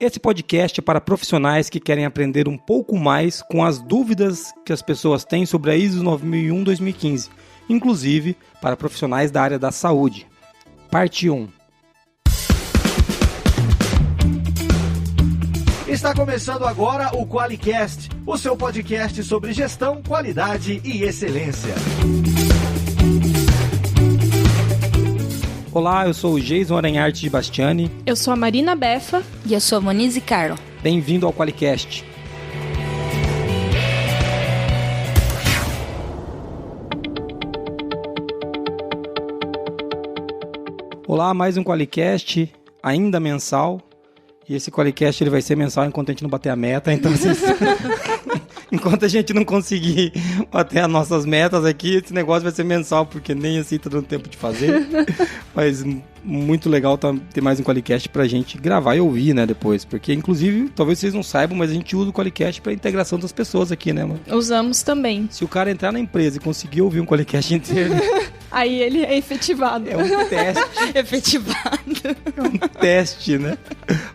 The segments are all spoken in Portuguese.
Esse podcast é para profissionais que querem aprender um pouco mais com as dúvidas que as pessoas têm sobre a ISO 9001-2015, inclusive para profissionais da área da saúde. Parte 1. Está começando agora o QualiCast, o seu podcast sobre gestão, qualidade e excelência. Olá, eu sou o Jason Aranharte de Bastiani. Eu sou a Marina Befa. E eu sou a Monize Carlo. Bem-vindo ao QualiCast. Olá, mais um QualiCast, ainda mensal. E esse QualiCast ele vai ser mensal enquanto a gente não bater a meta. Então, enquanto a gente não conseguir bater as nossas metas aqui, esse negócio vai ser mensal, porque nem assim tá dando tempo de fazer. Mas muito legal ter mais um QualiCast pra gente gravar e ouvir, né, depois. Porque, inclusive, talvez vocês não saibam, mas a gente usa o QualiCast pra integração das pessoas aqui, né, mano? Usamos também. Se o cara entrar na empresa e conseguir ouvir um QualiCast inteiro... Aí ele é efetivado. É um teste. Efetivado. É um teste, né?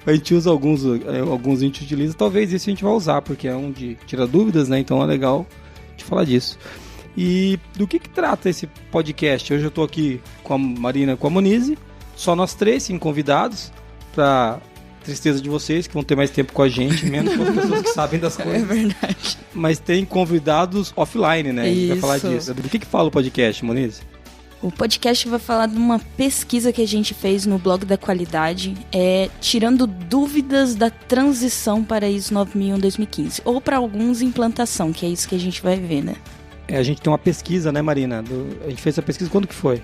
A gente usa alguns a gente utiliza. Talvez isso a gente vai usar, porque é um de tirar dúvidas, né? Então é legal de falar disso. E do que trata esse podcast? Hoje eu tô aqui com a Marina e com a Monize. Só nós três, sem convidados, pra tristeza de vocês, que vão ter mais tempo com a gente, menos com as pessoas que sabem das coisas. É verdade. Mas tem convidados offline, né? A gente vai falar disso. Do que fala o podcast, Monize? O podcast vai falar de uma pesquisa que a gente fez no blog da qualidade, tirando dúvidas da transição para a ISO 9001-2015, ou para alguns implantação, que é isso que a gente vai ver, né? A gente tem uma pesquisa, né, Marina? A gente fez essa pesquisa, quando que foi?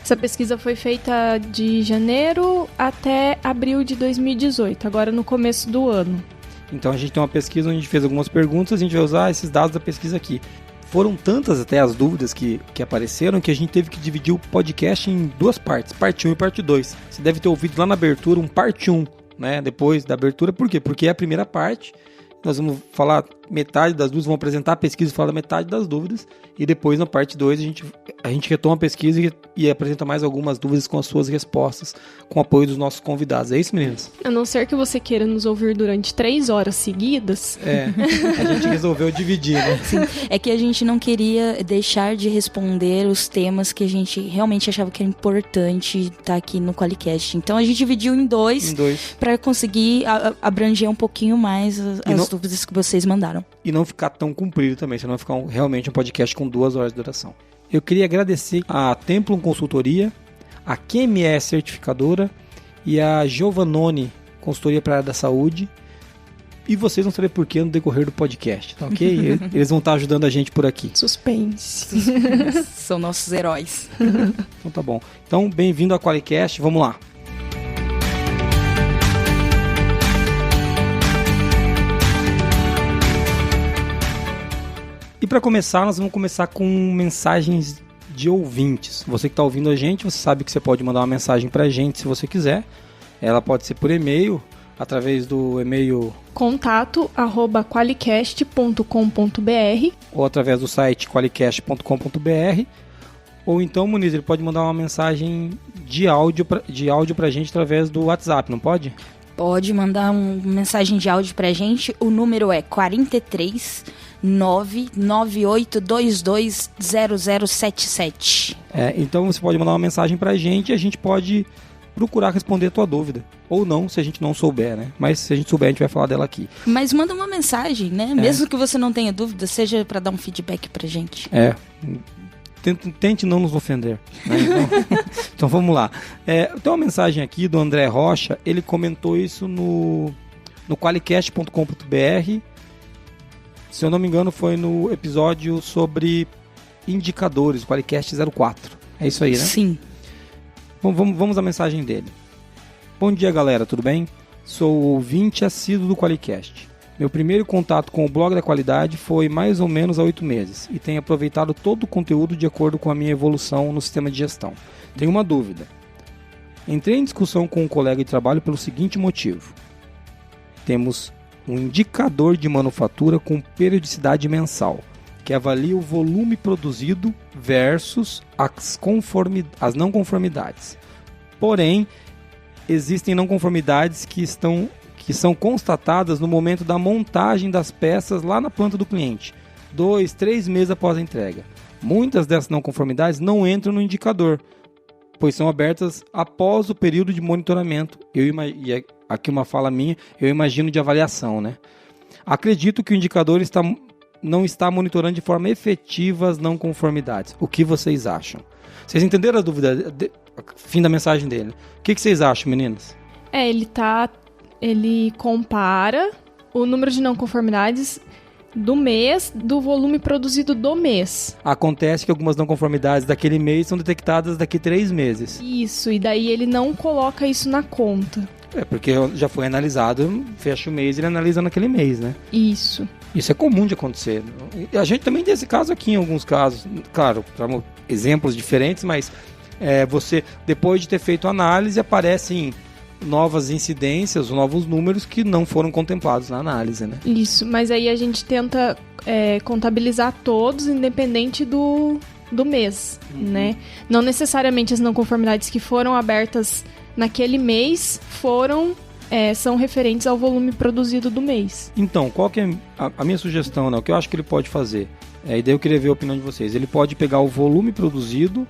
Essa pesquisa foi feita de janeiro até abril de 2018, agora no começo do ano. Então a gente tem uma pesquisa onde a gente fez algumas perguntas, a gente vai usar esses dados da pesquisa aqui. Foram tantas até as dúvidas que apareceram que a gente teve que dividir o podcast em duas partes, parte 1 e parte 2. Você deve ter ouvido lá na abertura um parte 1, né? Depois da abertura, por quê? Porque é a primeira parte, nós vamos falar metade das dúvidas, vamos apresentar a pesquisa e falar da metade das dúvidas, e depois na parte 2 a gente retoma a pesquisa e apresenta mais algumas dúvidas com as suas respostas, com o apoio dos nossos convidados. É isso, meninas? A não ser que você queira nos ouvir durante 3 horas seguidas. A gente resolveu dividir, né? Sim, é que a gente não queria deixar de responder os temas que a gente realmente achava que era importante estar aqui no QualiCast. Então a gente dividiu em dois. Para conseguir abranger um pouquinho mais as dúvidas que vocês mandaram. E não ficar tão comprido também, senão ficar realmente um podcast com 2 horas de duração. Eu queria agradecer a Templum Consultoria, a QME Certificadora e a Giovannone Consultoria para a área da saúde. E vocês vão saber por quê no decorrer do podcast, tá ok? Eles vão estar ajudando a gente por aqui. Suspense. São nossos heróis. Então tá bom. Então, bem-vindo ao QualiCast, vamos lá. E para começar, nós vamos começar com mensagens de ouvintes. Você que está ouvindo a gente, você sabe que você pode mandar uma mensagem para a gente se você quiser. Ela pode ser por e-mail, através do e-mail contato@qualicast.com.br ou através do site qualicast.com.br. Ou então, Muniz, ele pode mandar uma mensagem de áudio para a gente através do WhatsApp, não pode? Pode mandar uma mensagem de áudio pra gente. O número é 43 998220077. Então você pode mandar uma mensagem pra gente e a gente pode procurar responder a tua dúvida. Ou não, se a gente não souber, né? Mas se a gente souber, a gente vai falar dela aqui. Mas manda uma mensagem, né? Mesmo que você não tenha dúvida, seja pra dar um feedback pra gente. Tente não nos ofender, né? Então vamos lá. Tem uma mensagem aqui do André Rocha. Ele comentou isso no qualicast.com.br. Se eu não me engano, foi no episódio sobre indicadores, o QualiCast 04. É isso aí, né? Sim. Bom, vamos à mensagem dele. Bom dia, galera, tudo bem? Sou ouvinte assíduo do QualiCast. Meu primeiro contato com o blog da qualidade foi mais ou menos há 8 meses e tenho aproveitado todo o conteúdo de acordo com a minha evolução no sistema de gestão. Tenho uma dúvida. Entrei em discussão com um colega de trabalho pelo seguinte motivo. Temos um indicador de manufatura com periodicidade mensal, que avalia o volume produzido versus as não conformidades. Porém, existem não conformidades que que são constatadas no momento da montagem das peças lá na planta do cliente, 2, 3 meses após a entrega. Muitas dessas não conformidades não entram no indicador, pois são abertas após o período de monitoramento. E aqui uma fala minha, eu imagino de avaliação, né? Acredito que o indicador não está monitorando de forma efetiva as não conformidades. O que vocês acham? Vocês entenderam a dúvida? Fim da mensagem dele. O que vocês acham, meninas? Ele compara o número de não conformidades do mês, do volume produzido do mês. Acontece que algumas não conformidades daquele mês são detectadas daqui 3 meses. Isso, e daí ele não coloca isso na conta. Porque já foi analisado, fecha o mês e ele analisa naquele mês, né? Isso. Isso é comum de acontecer. A gente também tem esse caso aqui em alguns casos. Claro, exemplos diferentes, mas você, depois de ter feito a análise, aparecem novas incidências, novos números que não foram contemplados na análise, né? Isso, mas aí a gente tenta contabilizar todos, independente do mês, né? Não necessariamente as não conformidades que foram abertas naquele mês são referentes ao volume produzido do mês. Então, qual que é a minha sugestão, né? O que eu acho que ele pode fazer? E daí eu queria ver a opinião de vocês. Ele pode pegar o volume produzido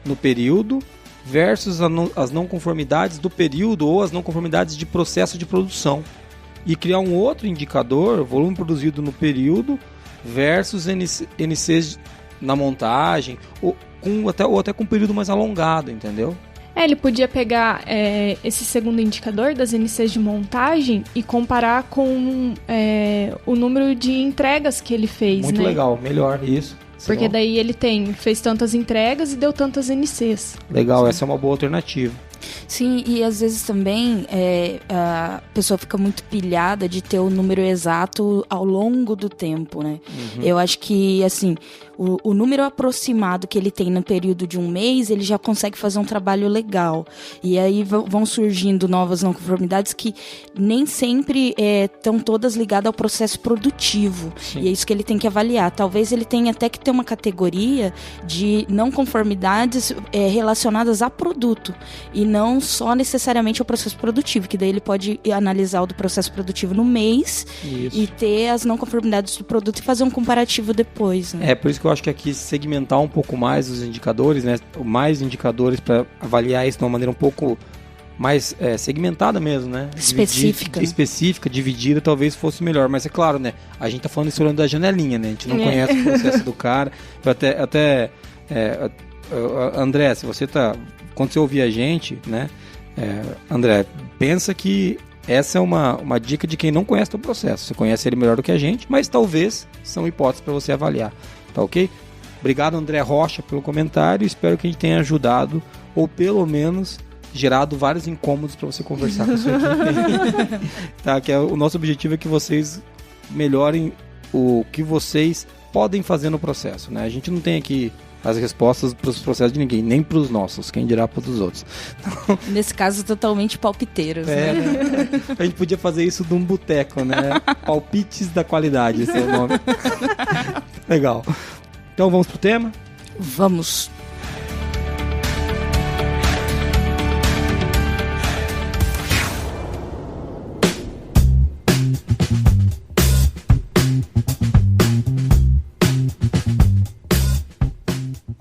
no período versus as não conformidades do período ou as não conformidades de processo de produção e criar um outro indicador, volume produzido no período versus NCs na montagem ou até com um período mais alongado, entendeu? Ele podia pegar esse segundo indicador das NCs de montagem e comparar com o número de entregas que ele fez. Muito legal, melhor isso. Porque daí ele fez tantas entregas e deu tantas NCs. Legal, essa é uma boa alternativa. Sim, e às vezes também a pessoa fica muito pilhada de ter o número exato ao longo do tempo, né? Uhum. Eu acho que, assim, o número aproximado que ele tem no período de um mês, ele já consegue fazer um trabalho legal. E aí vão surgindo novas não conformidades que nem sempre estão todas ligadas ao processo produtivo. Sim. E é isso que ele tem que avaliar. Talvez ele tenha até que ter uma categoria de não conformidades relacionadas a produto. E não só necessariamente ao processo produtivo, que daí ele pode analisar o do processo produtivo no mês. Isso. E ter as não conformidades do produto e fazer um comparativo depois, né? Por isso que eu acho que aqui segmentar um pouco mais os indicadores, né? Mais indicadores para avaliar isso de uma maneira um pouco mais segmentada mesmo, né? Específica, dividida, talvez fosse melhor. Mas é claro, né? A gente tá falando isso olhando da janelinha, né? A gente não conhece o processo do cara. André, se você quando você ouvir a gente, né? André, pensa que essa é uma dica de quem não conhece o processo. Você conhece ele melhor do que a gente, mas talvez são hipóteses para você avaliar. Tá ok? Obrigado, André Rocha, pelo comentário. Espero que a gente tenha ajudado, ou pelo menos gerado vários incômodos para você conversar com a sua equipe. Tá? Que o nosso objetivo é que vocês melhorem o que vocês podem fazer no processo, né? A gente não tem aqui as respostas para os processos de ninguém, nem para os nossos, quem dirá para os outros. Então, nesse caso, totalmente palpiteiros. Né? A gente podia fazer isso de um boteco, né? Palpites da qualidade, esse é o nome. Legal. Então vamos pro tema? Vamos.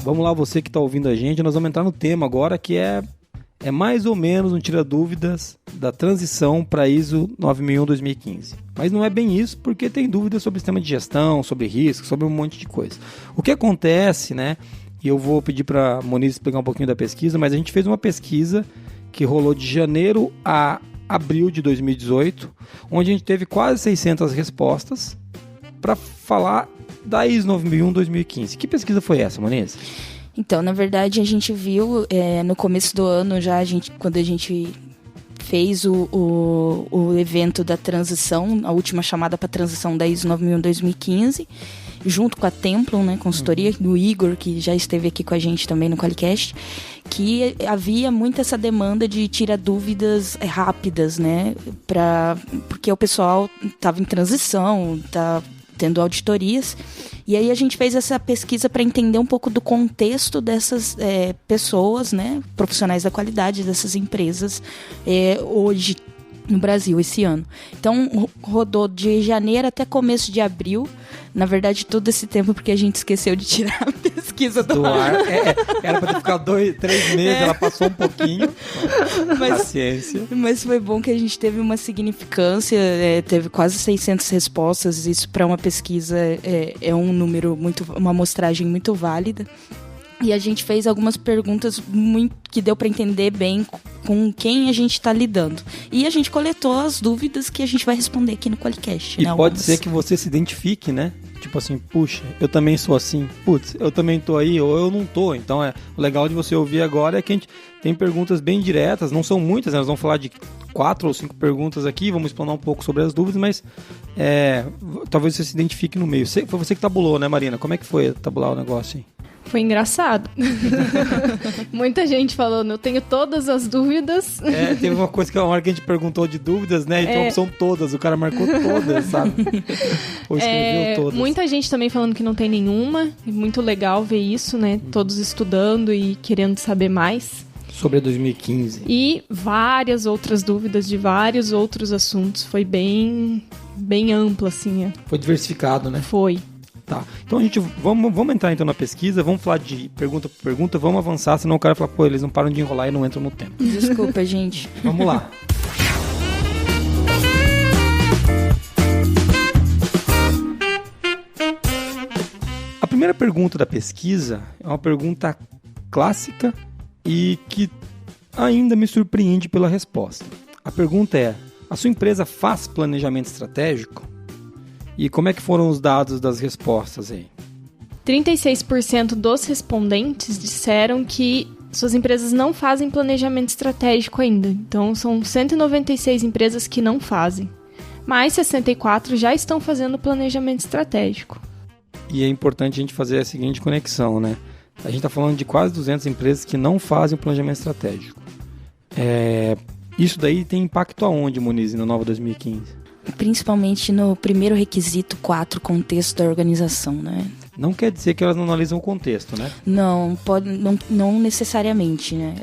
Vamos lá, você que está ouvindo a gente, nós vamos entrar no tema agora, que é mais ou menos um tira-dúvidas da transição para ISO 9001-2015. Mas não é bem isso, porque tem dúvidas sobre sistema de gestão, sobre risco, sobre um monte de coisa. O que acontece, né, e eu vou pedir para a Moniz explicar um pouquinho da pesquisa, mas a gente fez uma pesquisa que rolou de janeiro a abril de 2018, onde a gente teve quase 600 respostas para falar da ISO 9001-2015. Que pesquisa foi essa, Moniz? Então, na verdade, a gente viu no começo do ano, já quando a gente fez o evento da transição, a última chamada para a transição da ISO 9001-2015, junto com a Templum, né, consultoria do Igor, que já esteve aqui com a gente também no Qualicast, que havia muito essa demanda de tirar dúvidas rápidas, né, porque o pessoal estava em transição, tá tendo auditorias, e aí a gente fez essa pesquisa para entender um pouco do contexto dessas pessoas, né, profissionais da qualidade dessas empresas, hoje no Brasil esse ano. Então, rodou de janeiro até começo de abril. Na verdade, todo esse tempo porque a gente esqueceu de tirar a pesquisa do ar. Era pra ter ficado 3 meses, ela passou um pouquinho. Paciência. Mas foi bom que a gente teve uma significância, teve quase 600 respostas. Isso para uma pesquisa é um número, uma amostragem muito válida. E a gente fez algumas perguntas que deu para entender bem com quem a gente está lidando. E a gente coletou as dúvidas que a gente vai responder aqui no QualiCast. E né, pode ser que você se identifique, né? Tipo assim, puxa, eu também sou assim. Putz, eu também tô aí, ou eu não tô. Então, o legal de você ouvir agora é que a gente tem perguntas bem diretas. Não são muitas, né? Nós vamos falar de 4 ou 5 perguntas aqui. Vamos explanar um pouco sobre as dúvidas, mas talvez você se identifique no meio. Foi você que tabulou, né, Marina? Como é que foi tabular o negócio aí? Foi engraçado. Muita gente falando, eu tenho todas as dúvidas. Teve uma coisa que a hora que a gente perguntou de dúvidas, né? Então são todas, o cara marcou todas, sabe? Ou escreveu todas. Muita gente também falando que não tem nenhuma. Muito legal ver isso, né? Todos estudando e querendo saber mais. Sobre 2015. E várias outras dúvidas de vários outros assuntos. Foi bem amplo, assim. Foi diversificado, né? Foi. Tá, então a gente, vamos entrar então na pesquisa, vamos falar de pergunta por pergunta, vamos avançar, senão o cara fala, pô, eles não param de enrolar e não entram no tempo. Desculpa, gente. Vamos lá. A primeira pergunta da pesquisa é uma pergunta clássica e que ainda me surpreende pela resposta. A pergunta é, a sua empresa faz planejamento estratégico? E como é que foram os dados das respostas aí? 36% dos respondentes disseram que suas empresas não fazem planejamento estratégico ainda. Então, são 196 empresas que não fazem. Mas 64 já estão fazendo planejamento estratégico. E é importante a gente fazer a seguinte conexão, né? A gente está falando de quase 200 empresas que não fazem o planejamento estratégico. Isso daí tem impacto aonde, Muniz, no Nova 2015? Principalmente no primeiro requisito 4, contexto da organização, né? Não quer dizer que elas não analisam o contexto, né? Não necessariamente, né?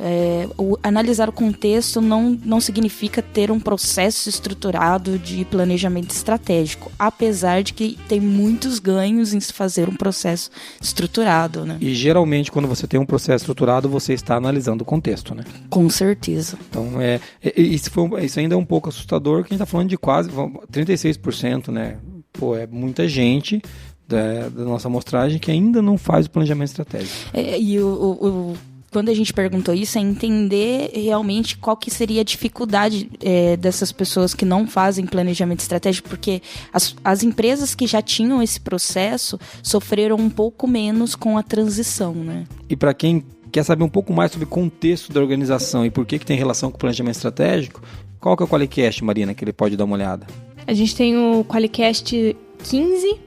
Analisar o contexto não significa ter um processo estruturado de planejamento estratégico, apesar de que tem muitos ganhos em se fazer um processo estruturado, né? E geralmente quando você tem um processo estruturado, você está analisando o contexto, né? Com certeza. Então, isso ainda é um pouco assustador, que a gente está falando de quase 36%, né? Pô, é muita gente da nossa amostragem que ainda não faz o planejamento estratégico. Quando a gente perguntou isso, é entender realmente qual que seria a dificuldade dessas pessoas que não fazem planejamento estratégico, porque as empresas que já tinham esse processo sofreram um pouco menos com a transição, né? E para quem quer saber um pouco mais sobre o contexto da organização e por que tem relação com o planejamento estratégico, qual que é o QualiCast, Marina, que ele pode dar uma olhada? A gente tem o QualiCast 15,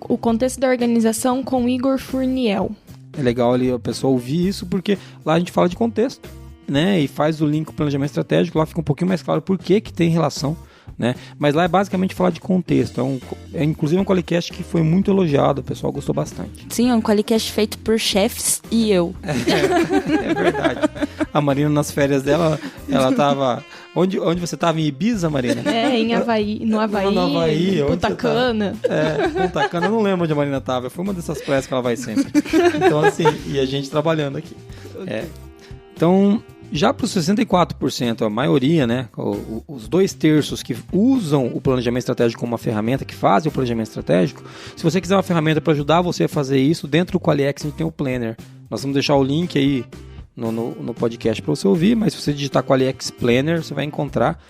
o contexto da organização com Igor Fourniel. É legal ali a pessoa ouvir isso, porque lá a gente fala de contexto, né? E faz o link com o planejamento estratégico, lá fica um pouquinho mais claro por que tem relação, né? Mas lá é basicamente falar de contexto. É inclusive um QualiCast que foi muito elogiado, o pessoal gostou bastante. Sim, é um QualiCast feito por chefs e eu. É verdade. A Marina, nas férias dela, ela tava... Onde você estava? Em Ibiza, Marina? Em Havaí. No Havaí, Punta Cana. Punta Cana, eu não lembro onde a Marina estava. Foi uma dessas praias que ela vai sempre. Então, assim, e a gente trabalhando aqui. Então, já para os 64%, a maioria, né? Os 2/3 que usam o planejamento estratégico como uma ferramenta, que fazem o planejamento estratégico, se você quiser uma ferramenta para ajudar você a fazer isso, dentro do QualiX a gente tem o Planner. Nós vamos deixar o link aí no podcast para você ouvir, mas se você digitar QualiX Planner, você vai encontrar,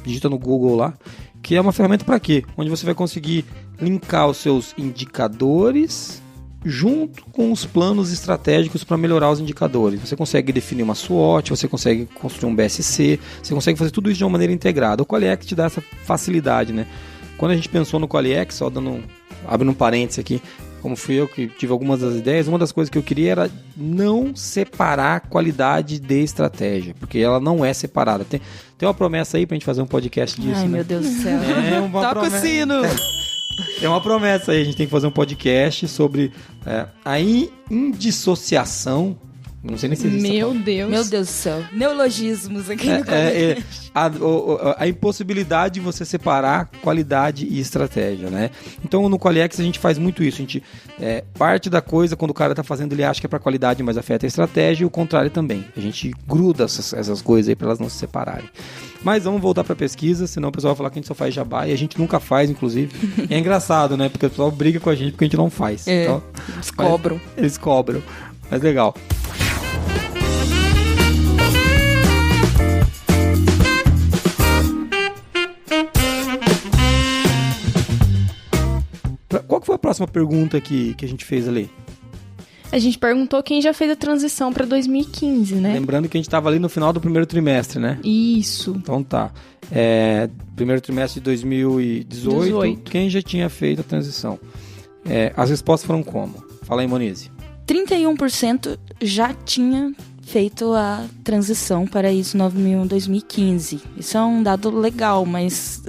digita no Google lá, que é uma ferramenta para quê? Onde você vai conseguir linkar os seus indicadores junto com os planos estratégicos para melhorar os indicadores. Você consegue definir uma SWOT, você consegue construir um BSC, você consegue fazer tudo isso de uma maneira integrada. O QualiX te dá essa facilidade, né? Quando a gente pensou no QualiX, só abrindo um parênteses aqui, como fui eu que tive algumas das ideias, uma das coisas que eu queria era não separar qualidade de estratégia, porque ela não é separada. Tem uma promessa aí pra gente fazer um podcast disso, Ai, né? meu Deus do céu. Toca o sino! É uma promessa aí, a gente tem que fazer um podcast sobre a indissociação Não sei nem se existe. Meu Deus. Meu Deus do céu. Neologismos aqui no Qualicast. A impossibilidade de você separar qualidade e estratégia, né? Então, no Qualiex a gente faz muito isso. A gente parte da coisa, quando o cara tá fazendo, ele acha que é pra qualidade, mas afeta a estratégia, e o contrário também. A gente gruda essas coisas aí pra elas não se separarem. Mas vamos voltar pra pesquisa, senão o pessoal vai falar que a gente só faz jabá, e a gente nunca faz, inclusive. E é engraçado, né? Porque o pessoal briga com a gente porque a gente não faz. Então, eles cobram. Eles cobram. Mas legal. Qual que foi a próxima pergunta que a gente fez ali? A gente perguntou quem já fez a transição para 2015, né? Lembrando que a gente estava ali no final do primeiro trimestre, né? Isso. Então tá. Primeiro trimestre de 2018, quem já tinha feito a transição? As respostas foram como? Fala aí, Monize. 31% já tinha feito a transição para ISO 9001 2015. Isso é um dado legal, mas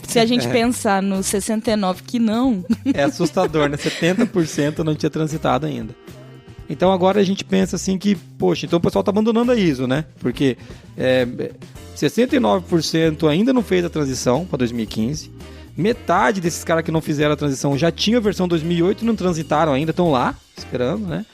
se a gente pensar no 69% que não... É assustador, né? 70% não tinha transitado ainda. Então agora a gente pensa assim que, poxa, então o pessoal tá abandonando a ISO, né? Porque 69% ainda não fez a transição para 2015. Metade desses caras que não fizeram a transição já tinha a versão 2008 e não transitaram ainda, estão lá, esperando, né?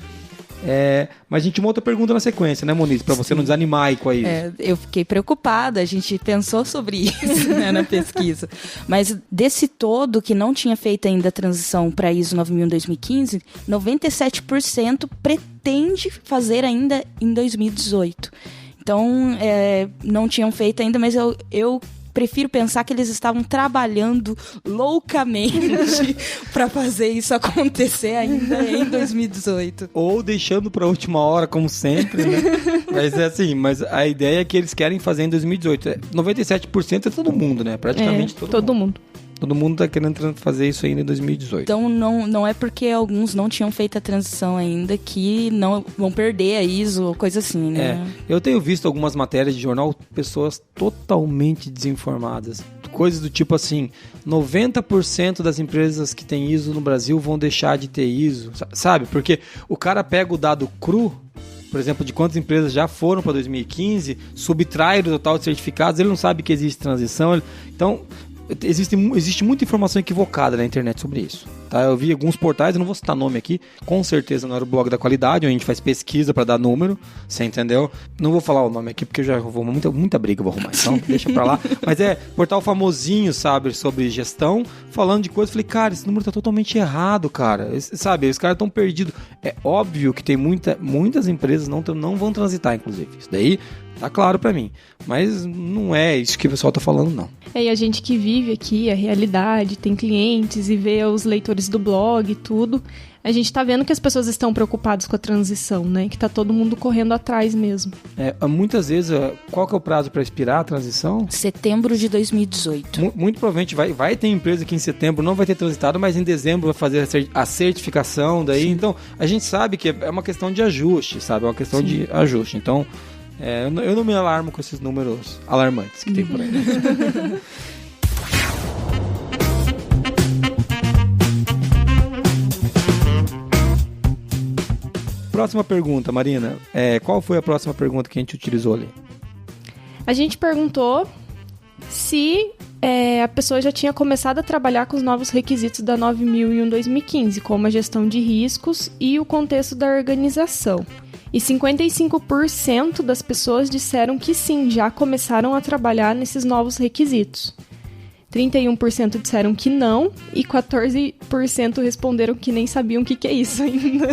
Mas a gente uma outra pergunta na sequência, né, Moniz? Pra você não desanimar aí com a ISO. Eu fiquei preocupada, a gente pensou sobre isso, né, na pesquisa. Mas desse todo que não tinha feito ainda a transição para ISO 9001 2015, 97% pretende fazer ainda em 2018. Então, não tinham feito ainda, mas eu prefiro pensar que eles estavam trabalhando loucamente para fazer isso acontecer ainda em 2018. Ou deixando para a última hora, como sempre, né? Mas a ideia é que eles querem fazer em 2018. 97% é todo mundo, né? Praticamente todo mundo. Todo mundo tá querendo fazer isso ainda em 2018. Então não é porque alguns não tinham feito a transição ainda que não vão perder a ISO ou coisa assim, né? Eu tenho visto algumas matérias de jornal, pessoas totalmente desinformadas. Coisas do tipo assim, 90% das empresas que têm ISO no Brasil vão deixar de ter ISO, sabe? Porque o cara pega o dado cru, por exemplo, de quantas empresas já foram para 2015, subtrai o total de certificados, ele não sabe que existe transição. Então... Existe muita informação equivocada na internet sobre isso, tá? Eu vi alguns portais, eu não vou citar nome aqui, com certeza não era o blog da qualidade, onde a gente faz pesquisa para dar número, você entendeu? Não vou falar o nome aqui porque eu já vou muita briga eu vou arrumar, então deixa pra lá. Mas portal famosinho, sabe, sobre gestão, falando de coisas, falei, cara, esse número tá totalmente errado, cara, sabe, os caras estão perdidos. É óbvio que tem muitas empresas não vão transitar, inclusive, isso daí tá claro pra mim, mas não é isso que o pessoal tá falando, não. E a gente que vive aqui a realidade, tem clientes e vê os leitores do blog e tudo, a gente tá vendo que as pessoas estão preocupadas com a transição, né? Que tá todo mundo correndo atrás mesmo. Muitas vezes, qual que é o prazo para expirar a transição? Setembro de 2018. Muito provavelmente vai ter empresa que em setembro não vai ter transitado, mas em dezembro vai fazer a certificação daí. Sim. Então, a gente sabe que é uma questão de ajuste, sabe? É uma questão de ajuste. Então... eu não me alarmo com esses números alarmantes que tem por aí. Próxima pergunta, Marina. Qual foi a próxima pergunta que a gente utilizou ali? A gente perguntou se a pessoa já tinha começado a trabalhar com os novos requisitos da 9001 2015, como a gestão de riscos e o contexto da organização. E 55% das pessoas disseram que sim, já começaram a trabalhar nesses novos requisitos. 31% disseram que não e 14% responderam que nem sabiam o que é isso ainda.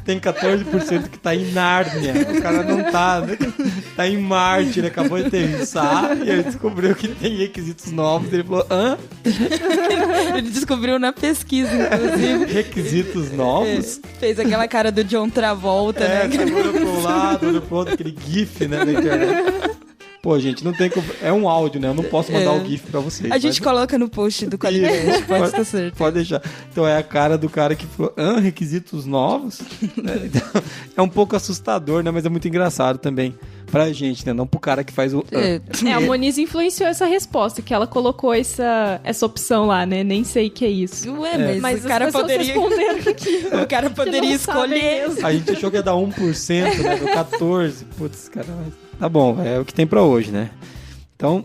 Tem 14% que tá em Nárnia. O cara não tá em Marte, ele acabou de aterrissar e ele descobriu que tem requisitos novos. Ele falou, hã? Ele descobriu na pesquisa, inclusive. Requisitos novos? Fez aquela cara do John Travolta, né? Olhou pro lado, olhou pro outro, aquele gif, né, na internet. Pô, gente, não tem como... É um áudio, né? Eu não posso mandar o GIF pra vocês. A gente coloca no post do Qualicast, pode estar certo. Pode deixar. Então é a cara do cara que falou, requisitos novos? Então, é um pouco assustador, né? Mas é muito engraçado também. pra gente, né? Não pro cara que faz o... A Moniz influenciou essa resposta, que ela colocou essa opção lá, né? Nem sei o que é isso. Ué, mas o cara poderia... O cara poderia escolher. A gente achou que ia dar 1%, né? Do 14%. Putz, cara, tá bom, é o que tem pra hoje, né? Então,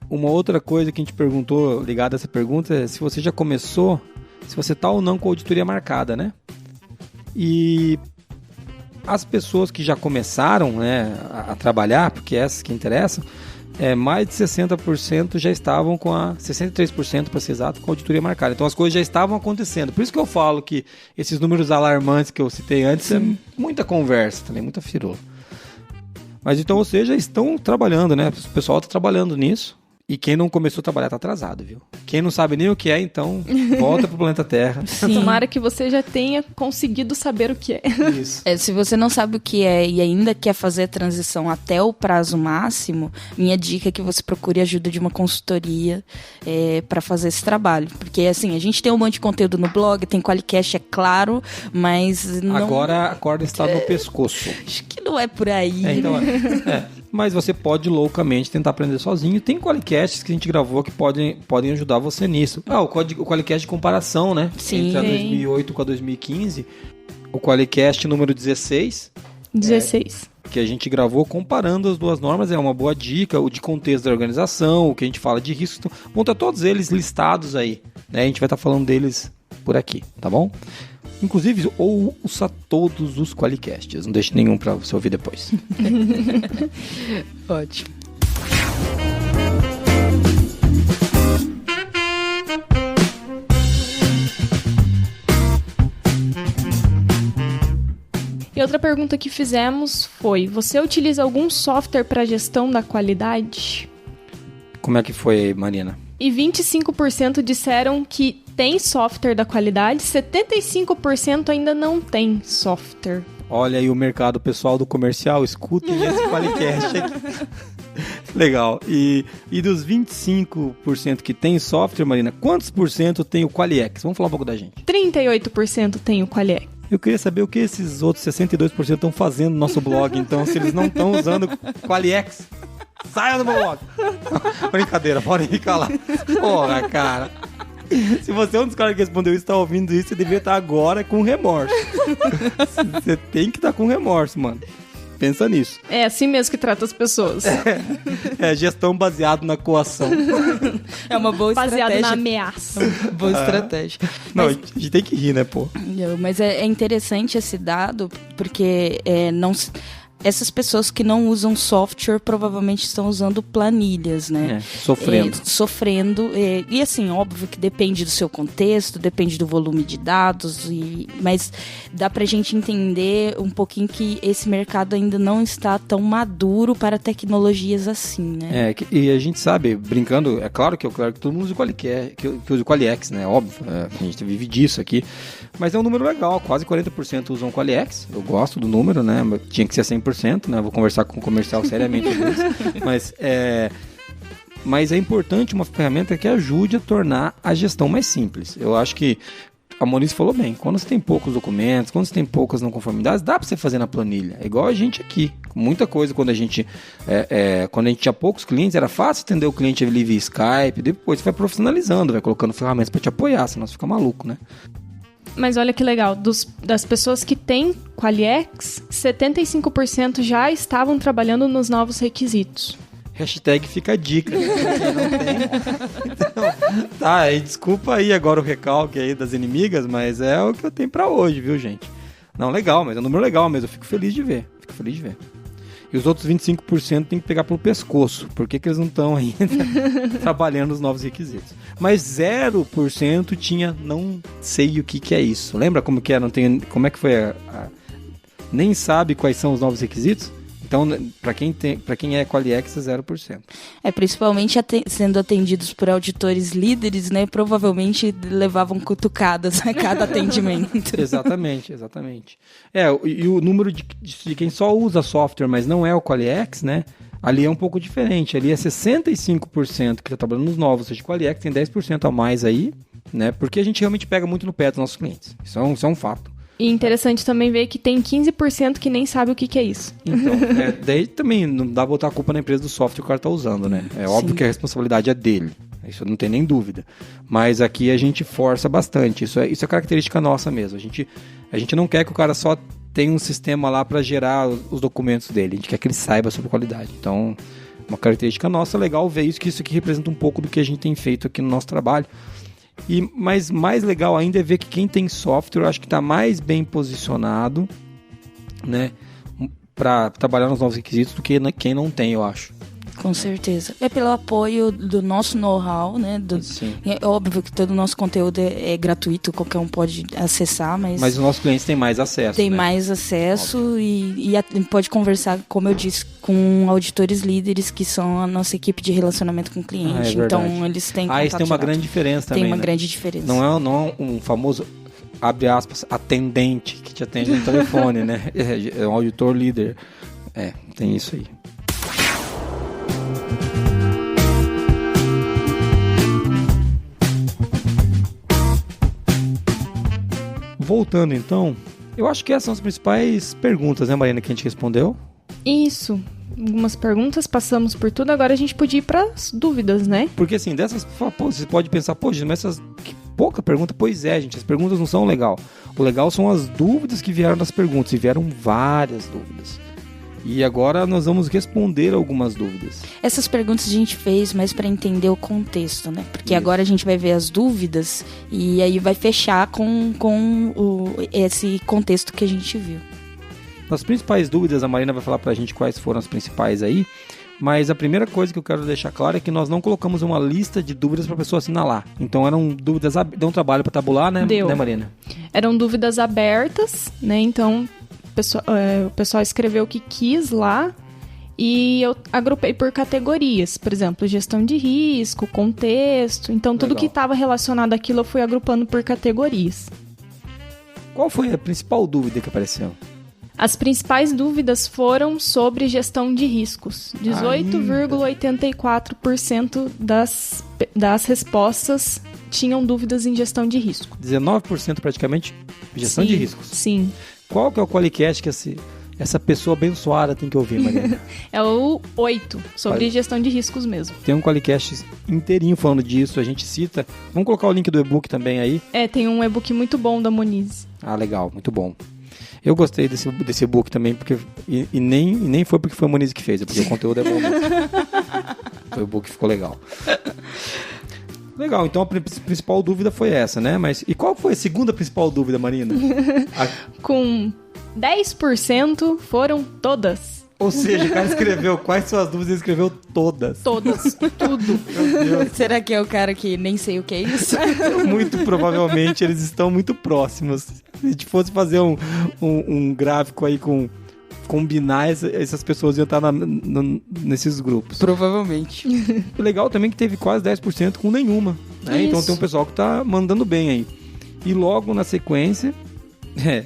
uma outra coisa que a gente perguntou, ligada a essa pergunta, é se você já começou, se você tá ou não com a auditoria marcada, né? E as pessoas que já começaram, né, a trabalhar, porque essas que interessam, mais de 60% já estavam com 63% para ser exato, com a auditoria marcada. Então as coisas já estavam acontecendo. Por isso que eu falo que esses números alarmantes que eu citei antes é muita conversa também, muita firula. Mas então, ou seja, estão trabalhando, né? O pessoal está trabalhando nisso. E quem não começou a trabalhar tá atrasado, viu? Quem não sabe nem o que é, então volta pro planeta Terra. Sim. Tomara que você já tenha conseguido saber o que é. Isso. Se você não sabe o que é e ainda quer fazer a transição até o prazo máximo, minha dica é que você procure ajuda de uma consultoria para fazer esse trabalho. Porque, assim, a gente tem um monte de conteúdo no blog, tem Qualicast, é claro, mas não... Agora a corda está no pescoço. Acho que não é por aí. Então, mas você pode loucamente tentar aprender sozinho. Tem Qualicasts que a gente gravou que podem ajudar você nisso. O Qualicast de comparação, né? Sim. Entre a 2008 com a 2015. O Qualicast número 16. 16. Que a gente gravou comparando as duas normas. É uma boa dica. O de contexto da organização, o que a gente fala de risco. Então, vão estar todos eles listados aí, né? A gente vai estar falando deles por aqui, tá bom? Inclusive, ouça todos os Qualicasts. Não deixe nenhum para você ouvir depois. Ótimo. E outra pergunta que fizemos foi: você utiliza algum software para gestão da qualidade? Como é que foi, Marina? E 25% disseram que tem software da qualidade, 75% ainda não tem software. Olha aí o mercado pessoal do comercial, escutem esse Qualicast aqui. Legal. E dos 25% que tem software, Marina, quantos por cento tem o Qualiex? Vamos falar um pouco da gente. 38% tem o Qualiex. Eu queria saber o que esses outros 62% estão fazendo no nosso blog, então, se eles não estão usando Qualiex. Saia do meu blog. Brincadeira, podem ficar lá. Porra, cara. Se você é um dos caras que respondeu isso, tá ouvindo isso, você deveria estar agora com remorso. Você tem que estar com remorso, mano. Pensa nisso. É assim mesmo que trata as pessoas. Gestão baseada na coação. É uma boa estratégia. Baseada na ameaça. Boa estratégia. Não, a gente tem que rir, né, pô? Mas é interessante esse dado, porque essas pessoas que não usam software provavelmente estão usando planilhas, né? Sofrendo. E assim, óbvio que depende do seu contexto, depende do volume de dados, mas dá pra gente entender um pouquinho que esse mercado ainda não está tão maduro para tecnologias assim, né? E a gente sabe, brincando, é claro que todo mundo usa o Qualicast, que usa o Qualiex, né? Óbvio, a gente vive disso aqui. Mas é um número legal, quase 40% usam o Qualiex. Eu gosto do número, né? Tinha que ser 100%, né? Vou conversar com o comercial seriamente sobre isso. Mas é importante uma ferramenta que ajude a tornar a gestão mais simples. Eu acho que a Moniz falou bem. Quando você tem poucos documentos, quando você tem poucas não conformidades, dá para você fazer na planilha. É igual a gente aqui. Muita coisa, quando a gente tinha poucos clientes, era fácil atender o cliente ali via Skype. Depois você vai profissionalizando, vai colocando ferramentas para te apoiar, senão você fica maluco, né? Mas olha que legal, das pessoas que têm Qualiex, 75% já estavam trabalhando nos novos requisitos. Hashtag fica a dica. Quem não tem. Então, tá, desculpa aí agora o recalque aí das inimigas, mas é o que eu tenho pra hoje, viu, gente? Não, legal, mas é um número legal mesmo, eu fico feliz de ver. E os outros 25% tem que pegar pelo pescoço. Por que eles não estão ainda trabalhando nos novos requisitos? Mas 0% tinha não sei o que é isso. Lembra como que é? Não tem, como é que foi nem sabe quais são os novos requisitos? Então, para quem é Qualiex, é 0%. Principalmente sendo atendidos por auditores líderes, né? Provavelmente levavam cutucadas a cada atendimento. Exatamente. E o número de quem só usa software, mas não é o Qualiex, né? Ali é um pouco diferente. Ali é 65% que está trabalhando nos novos, ou seja, Qualiex tem 10% a mais aí, né? Porque a gente realmente pega muito no pé dos nossos clientes. Isso é um fato. E interessante também ver que tem 15% que nem sabe o que é isso. Então, daí também não dá pra botar a culpa na empresa do software que o cara tá usando, né? É óbvio que a responsabilidade é dele. Isso não tem nem dúvida. Mas aqui a gente força bastante. Isso é característica nossa mesmo. A gente não quer que o cara só tenha um sistema lá para gerar os documentos dele. A gente quer que ele saiba sobre qualidade. Então, uma característica nossa, legal ver isso, que isso aqui representa um pouco do que a gente tem feito aqui no nosso trabalho. Mas mais legal ainda é ver que quem tem software, eu acho que está mais bem posicionado, né, para trabalhar nos novos requisitos do que quem não tem, eu acho. Com certeza. É pelo apoio do nosso know-how, né? É óbvio que todo o nosso conteúdo é gratuito, qualquer um pode acessar, mas os nossos clientes têm mais acesso. Tem, né? Mais acesso e pode conversar, como eu disse, com auditores líderes, que são a nossa equipe de relacionamento com o cliente. Então, eles têm contato isso tem uma grande diferença também. Tem uma grande diferença. Não é um famoso, abre aspas, atendente que te atende no telefone, né? É um auditor líder. Tem isso aí. Voltando então, eu acho que essas são as principais perguntas, né, Marina, que a gente respondeu? Isso. Algumas perguntas, passamos por tudo, agora a gente podia ir para as dúvidas, né? Porque assim, dessas, você pode pensar, mas que pouca pergunta. Pois é, gente, as perguntas não são legal. O legal são as dúvidas que vieram das perguntas, e vieram várias dúvidas. E agora nós vamos responder algumas dúvidas. Essas perguntas a gente fez mais para entender o contexto, né? Porque agora a gente vai ver as dúvidas e aí vai fechar com esse contexto que a gente viu. Nas principais dúvidas, a Marina vai falar pra gente quais foram as principais aí. Mas a primeira coisa que eu quero deixar claro é que nós não colocamos uma lista de dúvidas para a pessoa assinalar. Então eram dúvidas, deu um trabalho para tabular, né, Deu. Né, Marina? Eram dúvidas abertas, né? Então o pessoal escreveu o que quis lá e eu agrupei por categorias. Por exemplo, gestão de risco, contexto. Então tudo que estava relacionado àquilo eu fui agrupando por categorias. Qual foi a principal dúvida que apareceu? As principais dúvidas foram sobre gestão de riscos. 18,84% das respostas tinham dúvidas em gestão de risco. 19% praticamente gestão de riscos. Sim. Qual que é o Qualicast que essa pessoa abençoada tem que ouvir, Marina? É o 8, sobre gestão de riscos mesmo. Tem um Qualicast inteirinho falando disso, a gente cita. Vamos colocar o link do e-book também aí? Tem um e-book muito bom da Moniz. Ah, legal, muito bom. Eu gostei desse e-book também, porque e nem foi porque foi a Moniz que fez, é porque o conteúdo é bom mesmo. O e-book ficou legal. Legal, então a principal dúvida foi essa, né? Mas e qual foi a segunda principal dúvida, Marina? Com 10% foram todas. Ou seja, o cara escreveu quais são as dúvidas, ele escreveu todas. Todas, tudo. Meu Deus. Será que é o cara que nem sei o que é isso? Muito provavelmente eles estão muito próximos. Se a gente fosse fazer um gráfico aí combinar, essas pessoas iam estar nesses grupos. Provavelmente. O legal também é que teve quase 10% com nenhuma. Né? Então tem um pessoal que tá mandando bem aí. E logo na sequência, é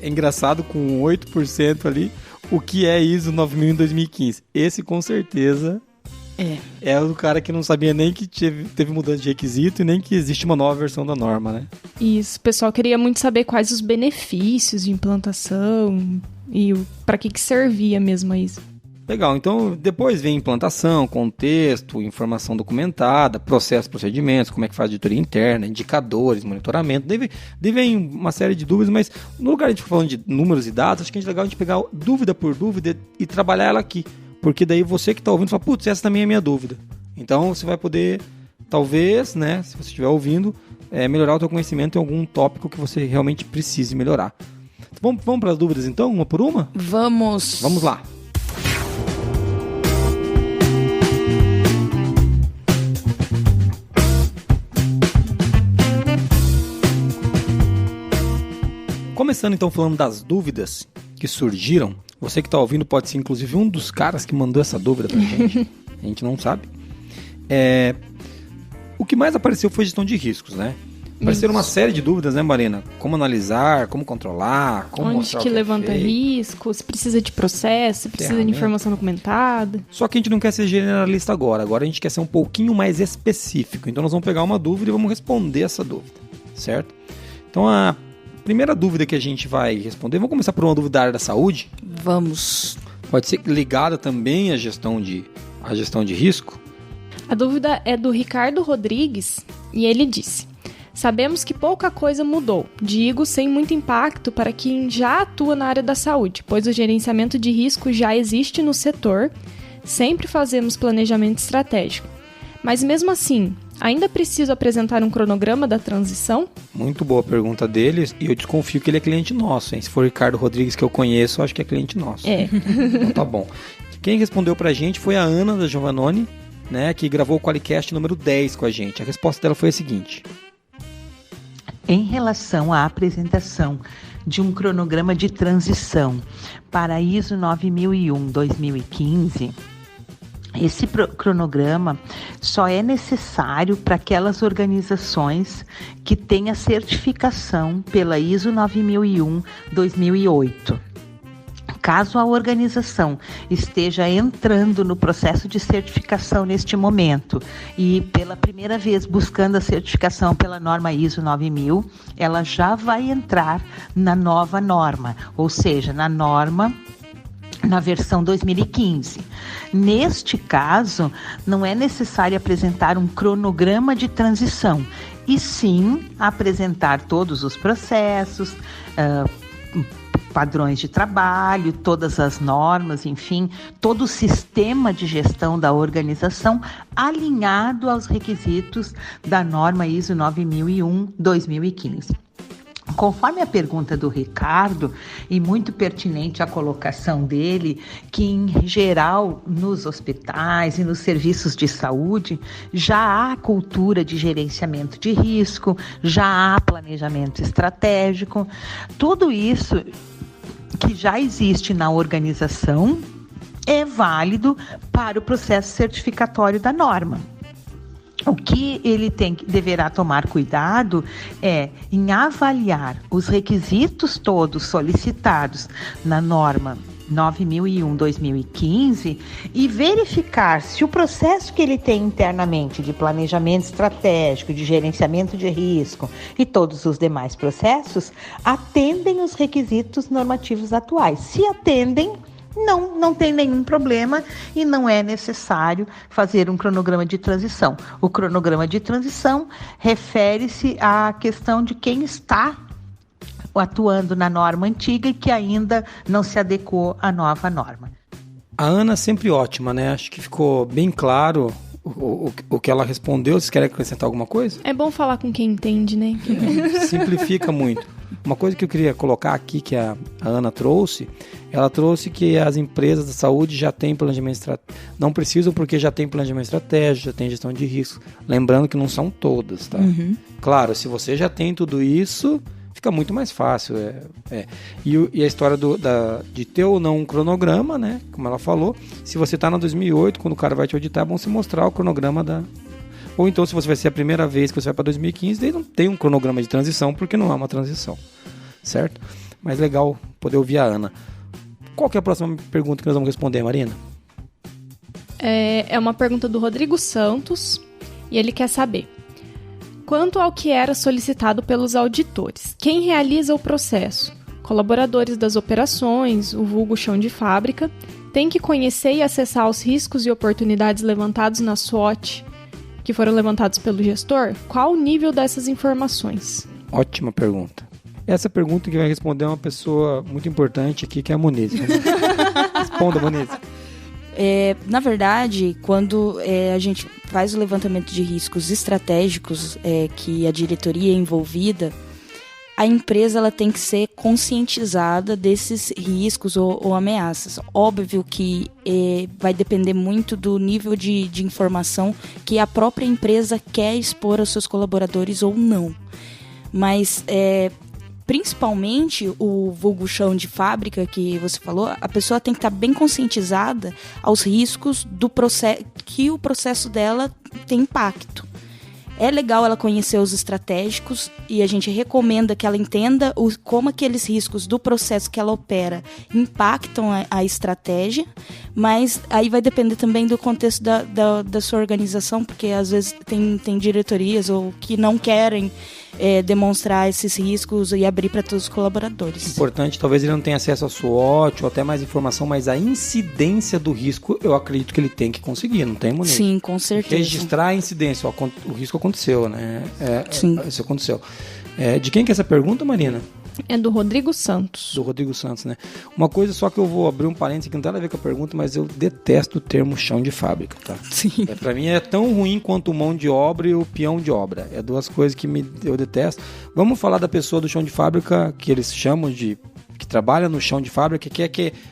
engraçado, com 8% ali, o que é ISO 9000 em 2015. Esse com certeza é o cara que não sabia nem que teve mudança de requisito e nem que existe uma nova versão da norma, né? Isso, o pessoal queria muito saber quais os benefícios de implantação e para que servia mesmo isso. Legal, então depois vem implantação, contexto, informação documentada, processos, procedimentos, como é que faz auditoria interna, indicadores, monitoramento, daí vem uma série de dúvidas, mas no lugar de a gente falando de números e dados, acho que é legal a gente pegar dúvida por dúvida e trabalhar ela aqui, porque daí você que está ouvindo fala, putz, essa também é a minha dúvida. Então você vai poder, talvez, né, se você estiver ouvindo, melhorar o seu conhecimento em algum tópico que você realmente precise melhorar. Vamos para as dúvidas então, uma por uma? Vamos! Vamos lá! Começando então falando das dúvidas que surgiram, você que está ouvindo pode ser inclusive um dos caras que mandou essa dúvida pra gente, a gente não sabe. O que mais apareceu foi gestão de riscos, né? Apareceram uma série de dúvidas, né, Marina? Como analisar, como controlar, como onde mostrar que o que levanta é feito. risco, se precisa de processo, se precisa de informação documentada. Só que a gente não quer ser generalista agora a gente quer ser um pouquinho mais específico. Então nós vamos pegar uma dúvida e vamos responder essa dúvida, certo? Então a primeira dúvida que a gente vai responder, vamos começar por uma dúvida da área da saúde? Vamos. Pode ser ligada também à gestão de risco? A dúvida é do Ricardo Rodrigues e ele disse: sabemos que pouca coisa mudou, digo sem muito impacto para quem já atua na área da saúde, pois o gerenciamento de risco já existe no setor, sempre fazemos planejamento estratégico. Mas mesmo assim, ainda preciso apresentar um cronograma da transição? Muito boa pergunta dele, e eu desconfio que ele é cliente nosso, hein? Se for o Ricardo Rodrigues que eu conheço, eu acho que é cliente nosso. É. Então tá bom. Quem respondeu pra gente foi a Ana da Giovannone, né, que gravou o Qualicast número 10 com a gente. A resposta dela foi a seguinte: em relação à apresentação de um cronograma de transição para a ISO 9001-2015, esse cronograma só é necessário para aquelas organizações que têm a certificação pela ISO 9001-2008. Caso a organização esteja entrando no processo de certificação neste momento e pela primeira vez buscando a certificação pela norma ISO 9000, ela já vai entrar na nova norma, ou seja, na norma na versão 2015. Neste caso, não é necessário apresentar um cronograma de transição, e sim apresentar todos os processos, padrões de trabalho, todas as normas, enfim, todo o sistema de gestão da organização alinhado aos requisitos da norma ISO 9001-2015. Conforme a pergunta do Ricardo, e muito pertinente a colocação dele, que em geral nos hospitais e nos serviços de saúde já há cultura de gerenciamento de risco, já há planejamento estratégico, tudo isso que já existe na organização é válido para o processo certificatório da norma. O que ele deverá tomar cuidado é em avaliar os requisitos todos solicitados na norma 9001-2015 e verificar se o processo que ele tem internamente de planejamento estratégico, de gerenciamento de risco e todos os demais processos atendem os requisitos normativos atuais. Se atendem, não tem nenhum problema e não é necessário fazer um cronograma de transição. O cronograma de transição refere-se à questão de quem está atuando na norma antiga e que ainda não se adequou à nova norma. A Ana é sempre ótima, né? Acho que ficou bem claro o que ela respondeu. Vocês querem acrescentar alguma coisa? É bom falar com quem entende, né? Simplifica muito. Uma coisa que eu queria colocar aqui, que a Ana trouxe, ela trouxe que as empresas da saúde já têm planejamento estratégico. Não precisam porque já tem planejamento estratégico, já tem gestão de risco. Lembrando que não são todas, tá? Uhum. Claro, se você já tem tudo isso, fica muito mais fácil. E a história de ter ou não um cronograma, né? Como ela falou, se você está na 2008, quando o cara vai te auditar, é bom se mostrar o cronograma da... Ou então, se você vai ser a primeira vez que você vai para 2015, daí não tem um cronograma de transição, porque não é uma transição, certo? Mas legal poder ouvir a Ana. Qual que é a próxima pergunta que nós vamos responder, Marina? É uma pergunta do Rodrigo Santos, e ele quer saber: quanto ao que era solicitado pelos auditores, quem realiza o processo? Colaboradores das operações, o vulgo chão de fábrica, tem que conhecer e acessar os riscos e oportunidades levantados na SWOT, que foram levantados pelo gestor? Qual o nível dessas informações? Ótima pergunta. Essa pergunta que vai responder é uma pessoa muito importante aqui, que é a Moniz. Responda, Moniz. Na verdade, quando a gente faz o levantamento de riscos estratégicos, que a diretoria é envolvida, a empresa ela tem que ser conscientizada desses riscos ou ameaças. Óbvio que vai depender muito do nível de informação que a própria empresa quer expor aos seus colaboradores ou não. Mas, principalmente, o vulgo chão de fábrica que você falou, a pessoa tem que estar bem conscientizada aos riscos do processo, que o processo dela tem impacto. É legal ela conhecer os estratégicos e a gente recomenda que ela entenda como aqueles riscos do processo que ela opera impactam a estratégia, mas aí vai depender também do contexto da sua organização, porque às vezes tem diretorias ou que não querem demonstrar esses riscos e abrir para todos os colaboradores. Importante, talvez ele não tenha acesso a SWOT ou até mais informação, mas a incidência do risco, eu acredito que ele tem que conseguir, não tem, Monique? Sim, com certeza. Registrar a incidência, o risco aconteceu, né? Sim. Isso aconteceu. De quem que é essa pergunta, Marina? É do Rodrigo Santos. Do Rodrigo Santos, né? Uma coisa só que eu vou abrir um parênteses que não tem nada a ver com a pergunta, mas eu detesto o termo chão de fábrica, tá? Sim. Pra mim é tão ruim quanto mão de obra e o peão de obra. É duas coisas que eu detesto. Vamos falar da pessoa do chão de fábrica, que eles chamam de... que trabalha no chão de fábrica,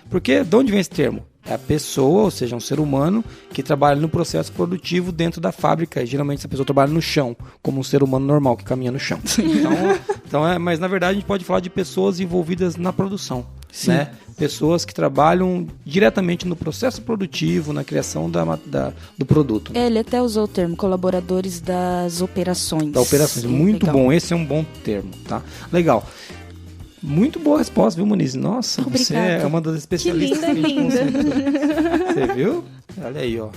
porque de onde vem esse termo? É a pessoa, ou seja, um ser humano que trabalha no processo produtivo dentro da fábrica. E, geralmente essa pessoa trabalha no chão, como um ser humano normal que caminha no chão. Mas na verdade a gente pode falar de pessoas envolvidas na produção. Sim. Né? Pessoas que trabalham diretamente no processo produtivo, na criação do produto. Ele até usou o termo colaboradores das operações. Das operações, muito legal. Bom, esse é um bom termo, tá? Legal. Muito boa resposta, viu, Moniz? Nossa, Obrigada. Você é uma das especialistas que linda. a gente conseguiu. Você viu? Olha aí, ó.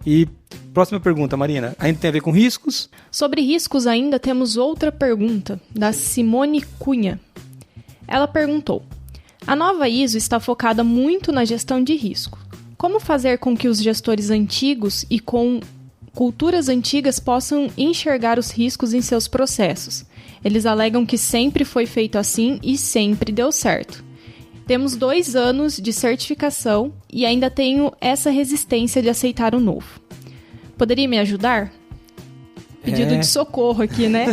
E próxima pergunta, Marina. Ainda tem a ver com riscos? Sobre riscos ainda temos outra pergunta, da Simone Cunha. Ela perguntou: a nova ISO está focada muito na gestão de risco. Como fazer com que os gestores antigos e com culturas antigas possam enxergar os riscos em seus processos? Eles alegam que sempre foi feito assim e sempre deu certo. Temos 2 anos de certificação e ainda tenho essa resistência de aceitar o novo. Poderia me ajudar? Pedido de socorro aqui, né?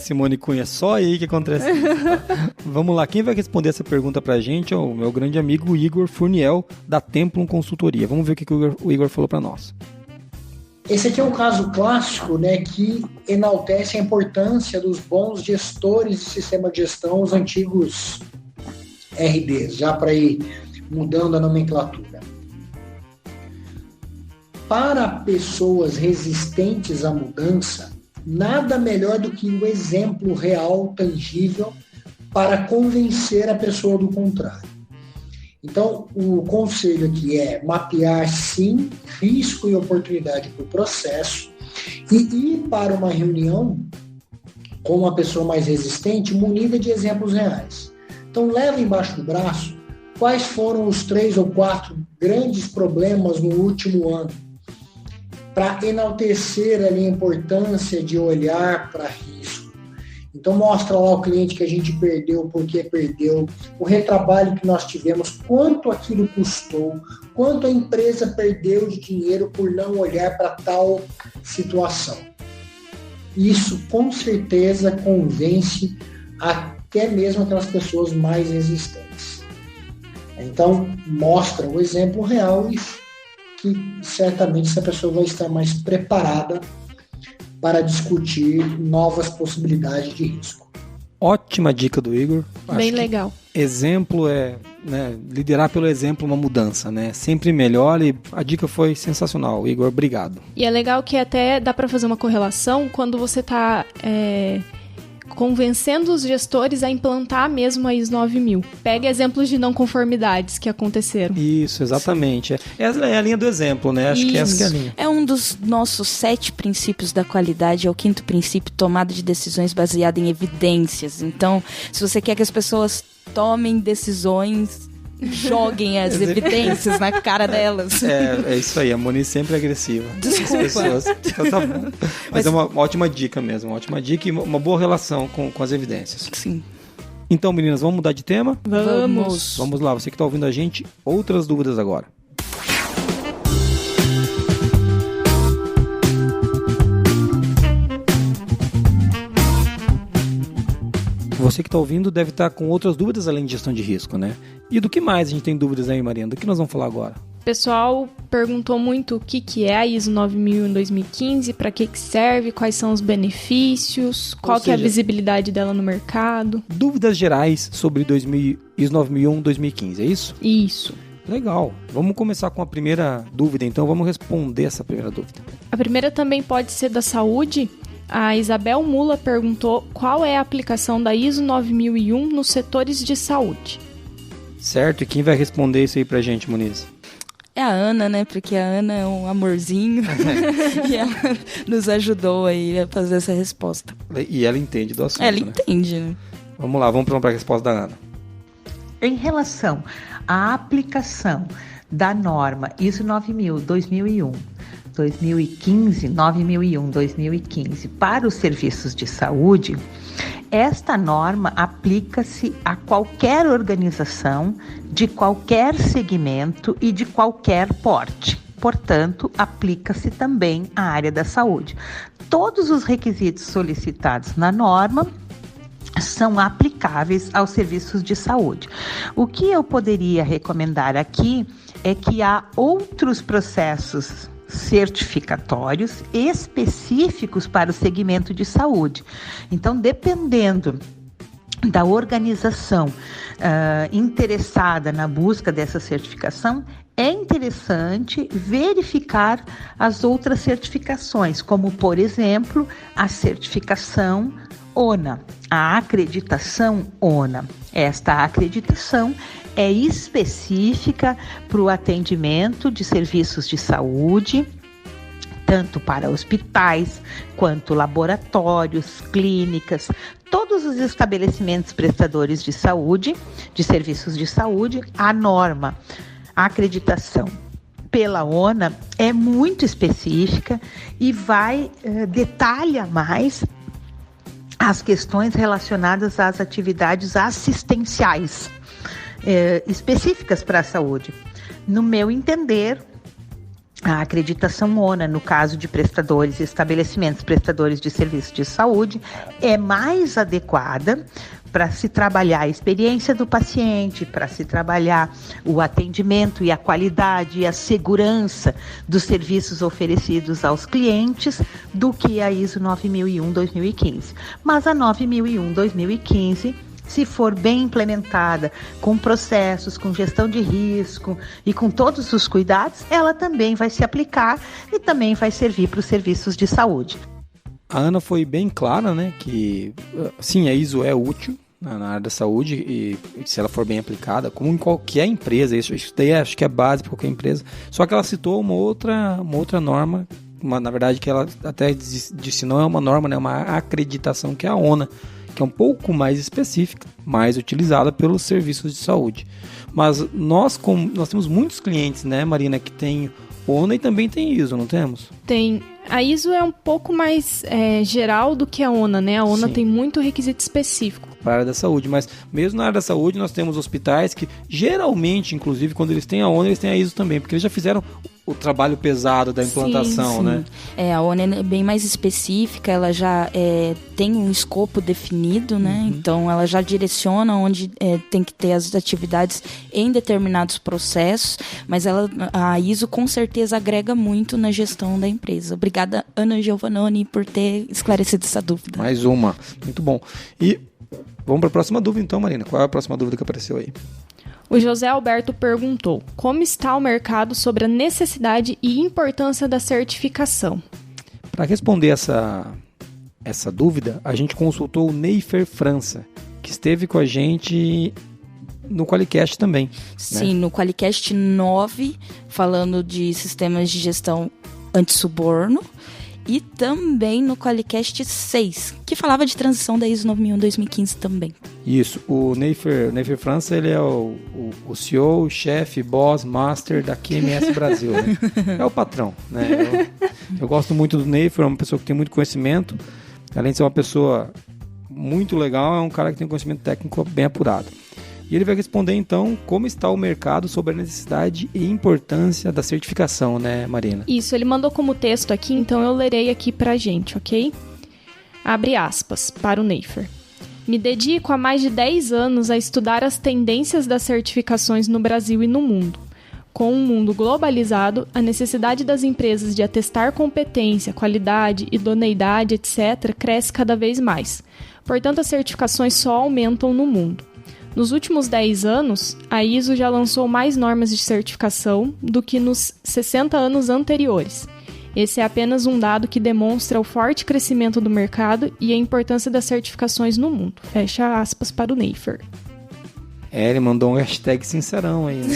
Simone Cunha, só aí que acontece isso. Tá? Vamos lá, quem vai responder essa pergunta pra gente é o meu grande amigo Igor Furniel, da Templum Consultoria. Vamos ver o que o Igor falou pra nós. Esse aqui é um caso clássico, né, que enaltece a importância dos bons gestores de sistema de gestão, os antigos RDs, já para ir mudando a nomenclatura. Para pessoas resistentes à mudança, nada melhor do que o exemplo real, tangível, para convencer a pessoa do contrário. Então, o conselho aqui é mapear, sim, risco e oportunidade para o processo e ir para uma reunião com uma pessoa mais resistente, munida de exemplos reais. Então, leva embaixo do braço quais foram os 3 ou 4 grandes problemas no último ano, para enaltecer ali a importância de olhar para risco. Então mostra lá o cliente que a gente perdeu, por que perdeu, o retrabalho que nós tivemos, quanto aquilo custou, quanto a empresa perdeu de dinheiro por não olhar para tal situação. Isso com certeza convence até mesmo aquelas pessoas mais resistentes. Então mostra o exemplo real e que certamente essa pessoa vai estar mais preparada para discutir novas possibilidades de risco. Ótima dica do Igor. Bem legal. Exemplo liderar pelo exemplo uma mudança, né? Sempre melhor, e a dica foi sensacional. Igor, obrigado. E é legal que até dá para fazer uma correlação quando você está convencendo os gestores a implantar mesmo a ISO 9000. Pega exemplos de não conformidades que aconteceram. Isso, exatamente. É a linha do exemplo, né? Acho que essa que é a linha. É um dos nossos 7 princípios da qualidade, é o 5º princípio, tomada de decisões baseada em evidências. Então, se você quer que as pessoas tomem decisões, joguem as evidências na cara delas. É isso aí, a Moni sempre é agressiva. Desculpa. Então tá bom. Mas é uma ótima dica mesmo, uma ótima dica e uma boa relação com as evidências. Sim. Então, meninas, vamos mudar de tema? Vamos. Vamos lá, você que está ouvindo a gente, outras dúvidas agora. Você que está ouvindo deve estar com outras dúvidas além de gestão de risco, né? E do que mais a gente tem dúvidas aí, Marina? Do que nós vamos falar agora? O pessoal perguntou muito o que é a ISO 9000 em 2015, para que serve, quais são os benefícios, qual que é a visibilidade dela no mercado. Dúvidas gerais sobre ISO 9001 2015, é isso? Isso. Legal. Vamos começar com a primeira dúvida, então vamos responder essa primeira dúvida. A primeira também pode ser da saúde. A Isabel Mula perguntou qual é a aplicação da ISO 9001 nos setores de saúde. Certo, e quem vai responder isso aí pra gente, Muniz? É a Ana, né? Porque a Ana é um amorzinho e ela nos ajudou aí a fazer essa resposta. E ela entende do assunto, Ela entende, né? Vamos lá, vamos para a resposta da Ana. Em relação à aplicação da norma ISO 9000-2001, 2015, 9001-2015 para os serviços de saúde, esta norma aplica-se a qualquer organização, de qualquer segmento e de qualquer porte. Portanto, aplica-se também à área da saúde. Todos os requisitos solicitados na norma são aplicáveis aos serviços de saúde. O que eu poderia recomendar aqui é que há outros processos certificatórios específicos para o segmento de saúde. Então, dependendo da organização interessada na busca dessa certificação, é interessante verificar as outras certificações, como, por exemplo, a certificação ONA, a acreditação ONA. Esta acreditação é específica para o atendimento de serviços de saúde, tanto para hospitais quanto laboratórios, clínicas, todos os estabelecimentos prestadores de saúde, de serviços de saúde. A norma, a acreditação pela ONA é muito específica e detalha mais as questões relacionadas às atividades assistenciais específicas para a saúde. No meu entender, a acreditação ONA, no caso de prestadores e estabelecimentos prestadores de serviços de saúde, é mais adequada para se trabalhar a experiência do paciente, para se trabalhar o atendimento e a qualidade e a segurança dos serviços oferecidos aos clientes, do que a ISO 9001-2015. Mas a 9001-2015, se for bem implementada, com processos, com gestão de risco e com todos os cuidados, ela também vai se aplicar e também vai servir para os serviços de saúde. A Ana foi bem clara, né, que sim, a ISO é útil na área da saúde e se ela for bem aplicada, como em qualquer empresa, isso daí acho que é base para qualquer empresa, só que ela citou uma outra norma, na verdade que ela até disse não é uma norma, né, é uma acreditação, que é a ONA, que é um pouco mais específica, mais utilizada pelos serviços de saúde. Mas nós temos muitos clientes, né, Marina, que tem ONA e também tem ISO, não temos? Tem. A ISO é um pouco mais geral do que a ONA, né? A ONA tem muito requisito específico. Para a área da saúde, mas mesmo na área da saúde nós temos hospitais que geralmente, inclusive, quando eles têm a ONA, eles têm a ISO também, porque eles já fizeram o trabalho pesado da implantação, né? A ONA é bem mais específica, ela já tem um escopo definido, né? Então ela já direciona onde tem que ter as atividades em determinados processos, mas a ISO com certeza agrega muito na gestão da empresa. Obrigada, Ana Giovannoni, por ter esclarecido essa dúvida. Mais uma, muito bom. E vamos para a próxima dúvida então, Marina. Qual é a próxima dúvida que apareceu aí? O José Alberto perguntou: como está o mercado sobre a necessidade e importância da certificação? Para responder essa dúvida, a gente consultou o Neifer França, que esteve com a gente no Qualicast também. Sim, né? No Qualicast 9, falando de sistemas de gestão anti-suborno. E também no Qualicast 6, que falava de transição da ISO 9001-2015 também. Isso, o Neifer França, ele é o CEO, o chefe, boss, master da QMS Brasil, né? É o patrão, né? Eu gosto muito do Neifer, é uma pessoa que tem muito conhecimento, além de ser uma pessoa muito legal, é um cara que tem um conhecimento técnico bem apurado. E ele vai responder, então, como está o mercado sobre a necessidade e importância da certificação, né, Marina? Isso, ele mandou como texto aqui, então eu lerei aqui pra gente, ok? Abre aspas, para o Neifer. Me dedico há mais de 10 anos a estudar as tendências das certificações no Brasil e no mundo. Com um mundo globalizado, a necessidade das empresas de atestar competência, qualidade, idoneidade, etc., cresce cada vez mais. Portanto, as certificações só aumentam no mundo. Nos últimos 10 anos, a ISO já lançou mais normas de certificação do que nos 60 anos anteriores. Esse é apenas um dado que demonstra o forte crescimento do mercado e a importância das certificações no mundo. Fecha aspas para o Neifer. Ele mandou um hashtag sincerão aí, né?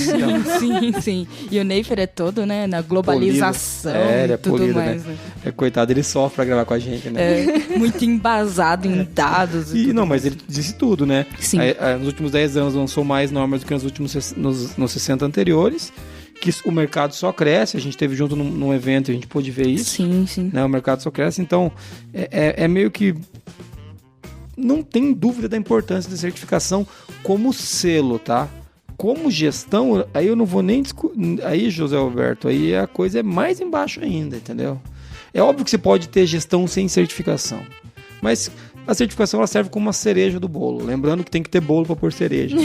Então... sim. E o Neifer é todo, né, na globalização ele é e tudo polido, mais. Né? Coitado, ele sofre pra gravar com a gente, né? Muito embasado em dados. Mas ele disse tudo, né? Sim. Nos últimos 10 anos lançou mais normas do que nos 60 anteriores, que o mercado só cresce, a gente esteve junto num evento e a gente pôde ver isso. Sim. Né? O mercado só cresce, então é meio que... Não tem dúvida da importância da certificação como selo, tá? Como gestão, aí eu não vou nem discutir. Aí, José Alberto, aí a coisa é mais embaixo ainda, entendeu? É óbvio que você pode ter gestão sem certificação, mas a certificação ela serve como uma cereja do bolo. Lembrando que tem que ter bolo para pôr cereja.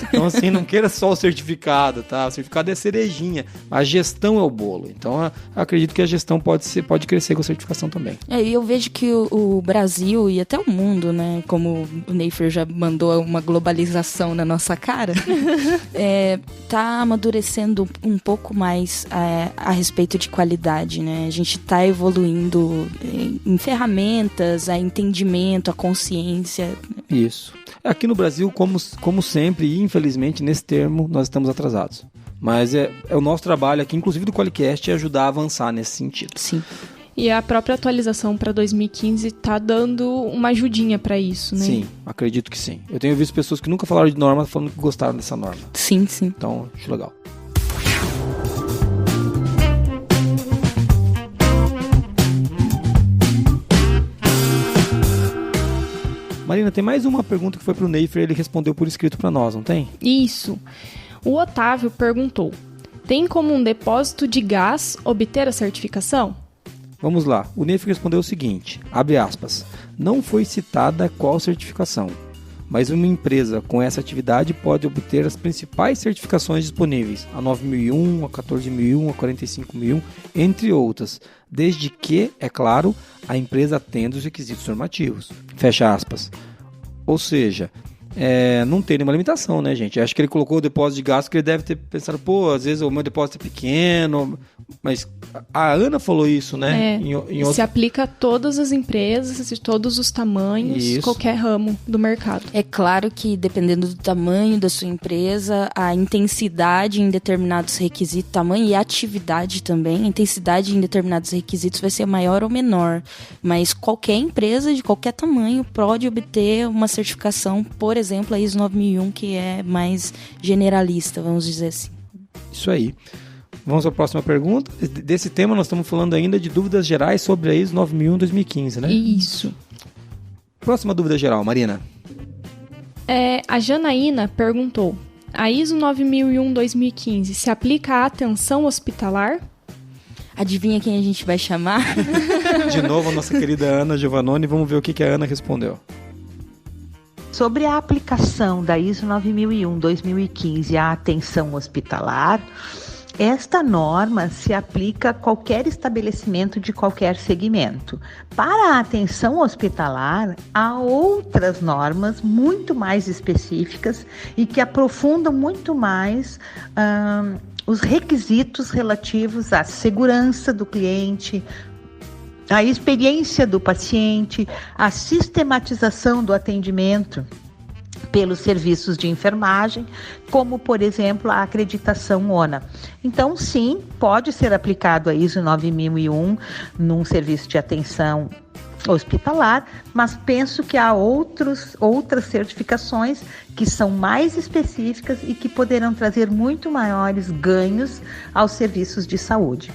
Então, assim, não queira só o certificado, tá? O certificado é cerejinha, a gestão é o bolo. Então, eu acredito que a gestão pode crescer com a certificação também. E eu vejo que o Brasil e até o mundo, né? Como o Neifer já mandou uma globalização na nossa cara, tá amadurecendo um pouco mais a respeito de qualidade, né? A gente tá evoluindo em ferramentas, a entendimento, a consciência. Isso. Aqui no Brasil, como sempre, e infelizmente, nesse termo, nós estamos atrasados. Mas é o nosso trabalho aqui, inclusive do Qualicast, é ajudar a avançar nesse sentido. Sim. E a própria atualização para 2015 está dando uma ajudinha para isso, né? Sim, acredito que sim. Eu tenho visto pessoas que nunca falaram de norma falando que gostaram dessa norma. Sim. Então, acho legal. Marina, tem mais uma pergunta que foi pro Neifer, ele respondeu por escrito para nós, não tem? Isso. O Otávio perguntou: tem como um depósito de gás obter a certificação? Vamos lá. O Neifer respondeu o seguinte, abre aspas, não foi citada qual certificação, mas uma empresa com essa atividade pode obter as principais certificações disponíveis, a 9001, a 14001, a 45001, entre outras, desde que, é claro, a empresa atenda os requisitos normativos. Fecha aspas. Ou seja, não tem nenhuma limitação, né, gente? Acho que ele colocou o depósito de gasto que ele deve ter pensado, às vezes o meu depósito é pequeno, mas a Ana falou isso, né? Se aplica a todas as empresas, de todos os tamanhos, isso. Qualquer ramo do mercado. É claro que dependendo do tamanho da sua empresa, a intensidade em determinados requisitos, tamanho e atividade também, a intensidade em determinados requisitos vai ser maior ou menor, mas qualquer empresa de qualquer tamanho pode obter uma certificação, por exemplo, a ISO 9001, que é mais generalista, vamos dizer assim. Isso aí. Vamos à próxima pergunta. Desse tema nós estamos falando ainda de dúvidas gerais sobre a ISO 9001-2015, né? Isso. Próxima dúvida geral, Marina. A Janaína perguntou: a ISO 9001-2015 se aplica à atenção hospitalar? Adivinha quem a gente vai chamar? De novo a nossa querida Ana Giovannoni. Vamos ver o que a Ana respondeu. Sobre a aplicação da ISO 9001-2015 à atenção hospitalar, esta norma se aplica a qualquer estabelecimento de qualquer segmento. Para a atenção hospitalar, há outras normas muito mais específicas e que aprofundam muito mais os requisitos relativos à segurança do cliente, a experiência do paciente, a sistematização do atendimento pelos serviços de enfermagem, como, por exemplo, a acreditação ONA. Então, sim, pode ser aplicado a ISO 9001 num serviço de atenção hospitalar, mas penso que há outras certificações que são mais específicas e que poderão trazer muito maiores ganhos aos serviços de saúde.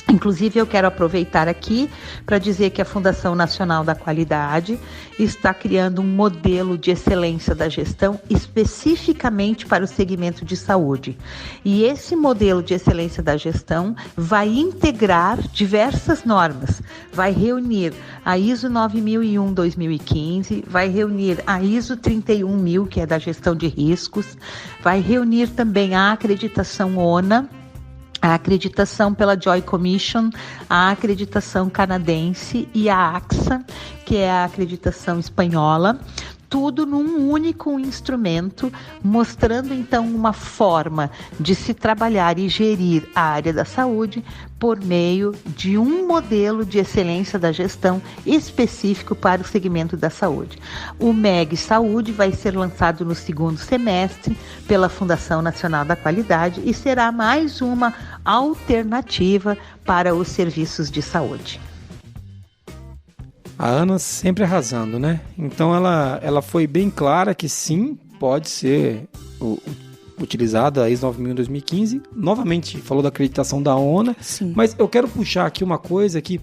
Inclusive, eu quero aproveitar aqui para dizer que a Fundação Nacional da Qualidade está criando um modelo de excelência da gestão especificamente para o segmento de saúde. E esse modelo de excelência da gestão vai integrar diversas normas, vai reunir a ISO 9001-2015, vai reunir a ISO 31000, que é da gestão de riscos, vai reunir também a acreditação ONA, a acreditação pela Joy Commission, a acreditação canadense e a AXA, que é a acreditação espanhola. tudo num único instrumento, mostrando então uma forma de se trabalhar e gerir a área da saúde por meio de um modelo de excelência da gestão específico para o segmento da saúde. O MEG Saúde vai ser lançado no segundo semestre pela Fundação Nacional da Qualidade e será mais uma alternativa para os serviços de saúde. A Ana sempre arrasando, né? Então ela foi bem clara que sim, pode ser utilizada a ISO 9001 em 2015. Novamente, falou da acreditação da ONA. Sim. Mas eu quero puxar aqui uma coisa que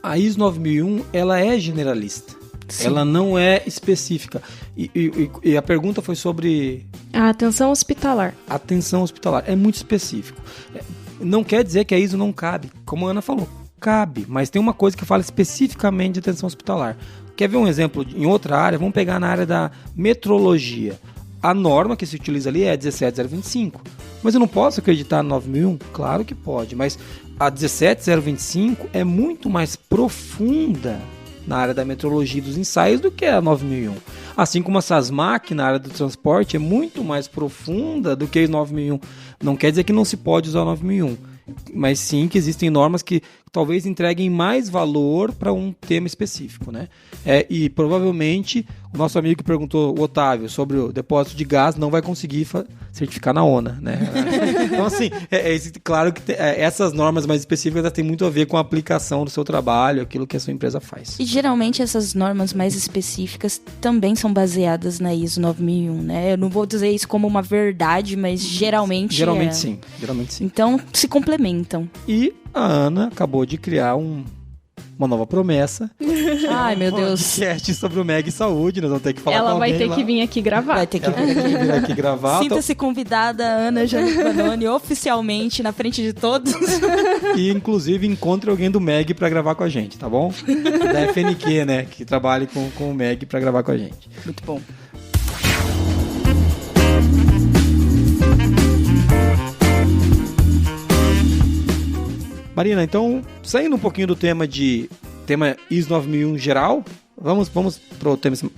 a ISO 9001 ela é generalista. Sim. Ela não é específica. E a pergunta foi sobre... A atenção hospitalar. Atenção hospitalar. É muito específico. Não quer dizer que a ISO não cabe. Como a Ana falou, cabe. Mas tem uma coisa que fala especificamente de atenção hospitalar. Quer ver um exemplo em outra área? Vamos pegar na área da metrologia. A norma que se utiliza ali é a 17025. Mas eu não posso acreditar no 9001? Claro que pode. Mas a 17025 é muito mais profunda na área da metrologia e dos ensaios do que a 9001. Assim como a SASMAC na área do transporte é muito mais profunda do que a 9001. Não quer dizer que não se pode usar a 9001, mas sim que existem normas que talvez entreguem mais valor para um tema específico, né? E provavelmente o nosso amigo que perguntou, o Otávio, sobre o depósito de gás não vai conseguir certificar na ONA, né? Então, assim, claro que essas normas mais específicas têm muito a ver com a aplicação do seu trabalho, aquilo que a sua empresa faz. E geralmente essas normas mais específicas também são baseadas na ISO 9001, né? Eu não vou dizer isso como uma verdade, mas geralmente sim. Geralmente sim. Então, se complementam. E a Ana acabou de criar uma nova promessa. Ai, meu Deus. Um podcast sobre o MEG Saúde. Nós vamos ter que falar Ela com alguém vai ter lá. que vir aqui gravar. Vai ter que vir aqui gravar. Sinta-se convidada, Ana Janone, oficialmente, na frente de todos. E, inclusive, encontre alguém do MEG para gravar com a gente, tá bom? Da FNQ, né? Que trabalhe com o MEG para gravar com a gente. Muito bom. Marina, então, saindo um pouquinho do tema ISO 9001 geral, vamos para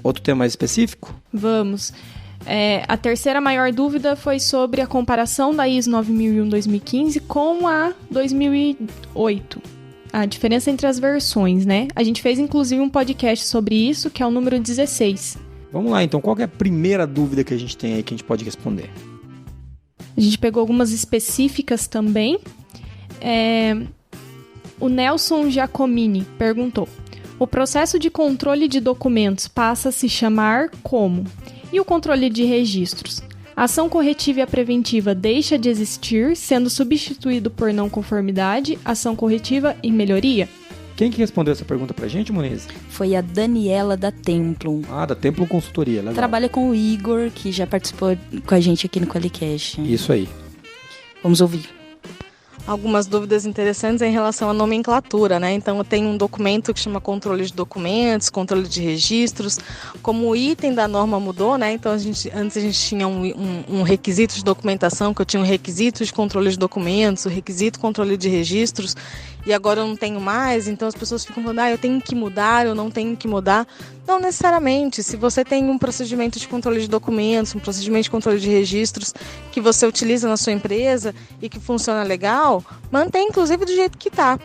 outro tema mais específico? Vamos. A terceira maior dúvida foi sobre a comparação da ISO 9001-2015 com a 2008. A diferença entre as versões, né? A gente fez, inclusive, um podcast sobre isso, que é o número 16. Vamos lá, então. Qual que é a primeira dúvida que a gente tem aí que a gente pode responder? A gente pegou algumas específicas também. O Nelson Giacomini perguntou: o processo de controle de documentos passa a se chamar como? E o controle de registros? A ação corretiva e a preventiva deixa de existir, sendo substituído por não conformidade, ação corretiva e melhoria? Quem que respondeu essa pergunta pra gente, Muniz? Foi a Daniela da Templum. Da Templum Consultoria, legal. Trabalha com o Igor, que já participou com a gente aqui no Qualicast. Isso aí. Vamos ouvir. Algumas dúvidas interessantes em relação à nomenclatura, né? Então, eu tenho um documento que chama controle de documentos, controle de registros. Como o item da norma mudou, né? Então, antes a gente tinha um requisito de documentação, que eu tinha um requisito de controle de documentos, o requisito controle de registros, e agora eu não tenho mais. Então, as pessoas ficam falando, eu tenho que mudar, eu não tenho que mudar. Não necessariamente. Se você tem um procedimento de controle de documentos, um procedimento de controle de registros que você utiliza na sua empresa e que funciona legal, mantém inclusive do jeito que está.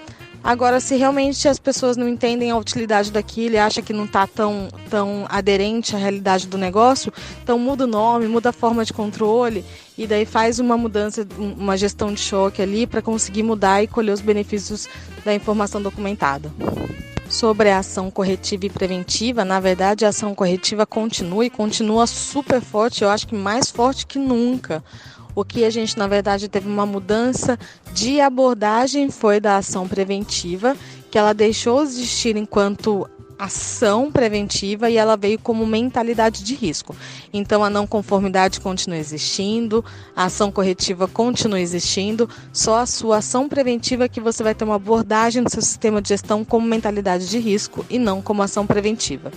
Agora, se realmente as pessoas não entendem a utilidade daquilo e acham que não está tão aderente à realidade do negócio, então muda o nome, muda a forma de controle e daí faz uma mudança, uma gestão de choque ali para conseguir mudar e colher os benefícios da informação documentada. Sobre a ação corretiva e preventiva, na verdade a ação corretiva continua super forte, eu acho que mais forte que nunca. O que a gente, na verdade, teve uma mudança de abordagem foi da ação preventiva, que ela deixou de existir enquanto ação preventiva e ela veio como mentalidade de risco. Então, a não conformidade continua existindo, a ação corretiva continua existindo, só a sua ação preventiva que você vai ter uma abordagem do seu sistema de gestão como mentalidade de risco e não como ação preventiva.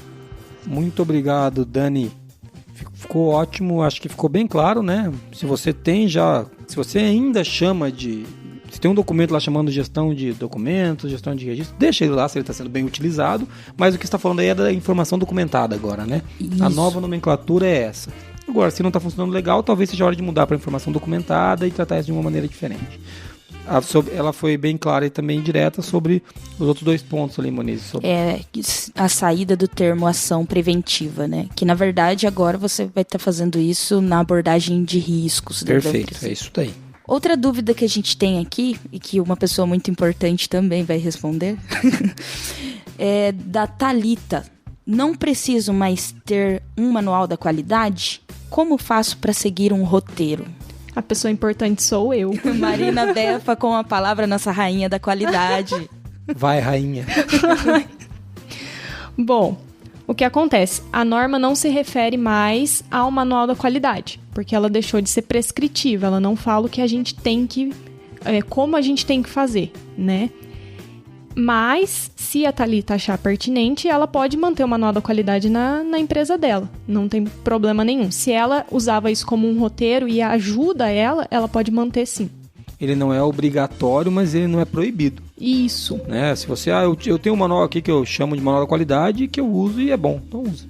Muito obrigado, Dani. Ficou ótimo, acho que ficou bem claro, né? Se você ainda chama de Se tem um documento lá chamando gestão de documentos, gestão de registro, deixa ele lá se ele está sendo bem utilizado, mas o que você está falando aí é da informação documentada agora, né? Isso. A nova nomenclatura é essa. Agora, se não está funcionando legal, talvez seja hora de mudar para informação documentada e tratar isso de uma maneira diferente. Ela foi bem clara e também direta sobre os outros 2 pontos ali, Moniz. Sobre... a saída do termo ação preventiva, né? Que, na verdade, agora você vai estar fazendo isso na abordagem de riscos. Perfeito, é isso daí. Outra dúvida que a gente tem aqui, e que uma pessoa muito importante também vai responder, é da Thalita. Não preciso mais ter um manual da qualidade? Como faço para seguir um roteiro? A pessoa importante sou eu. Marina Befa com a palavra, nossa rainha da qualidade. Vai, rainha. Bom, o que acontece? A norma não se refere mais ao manual da qualidade, porque ela deixou de ser prescritiva. Ela não fala o que a gente tem que... como a gente tem que fazer, né? Mas, se a Thalita achar pertinente, ela pode manter o manual da qualidade na empresa dela. Não tem problema nenhum. Se ela usava isso como um roteiro e ajuda ela pode manter sim. Ele não é obrigatório, mas ele não é proibido. Isso. Né? Se você... eu tenho um manual aqui que eu chamo de manual da qualidade, que eu uso e é bom. Então usa.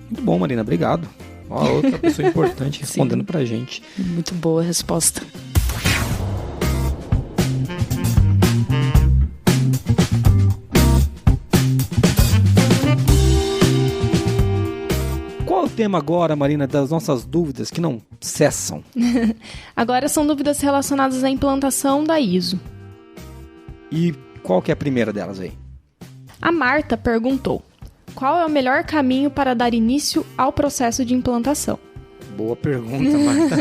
Muito bom, Marina. Obrigado. Ó, outra pessoa importante respondendo pra gente. Muito boa a resposta. Qual é o tema agora, Marina, das nossas dúvidas que não cessam? Agora são dúvidas relacionadas à implantação da ISO. E qual que é a primeira delas aí? A Marta perguntou: qual é o melhor caminho para dar início ao processo de implantação? Boa pergunta, Marta.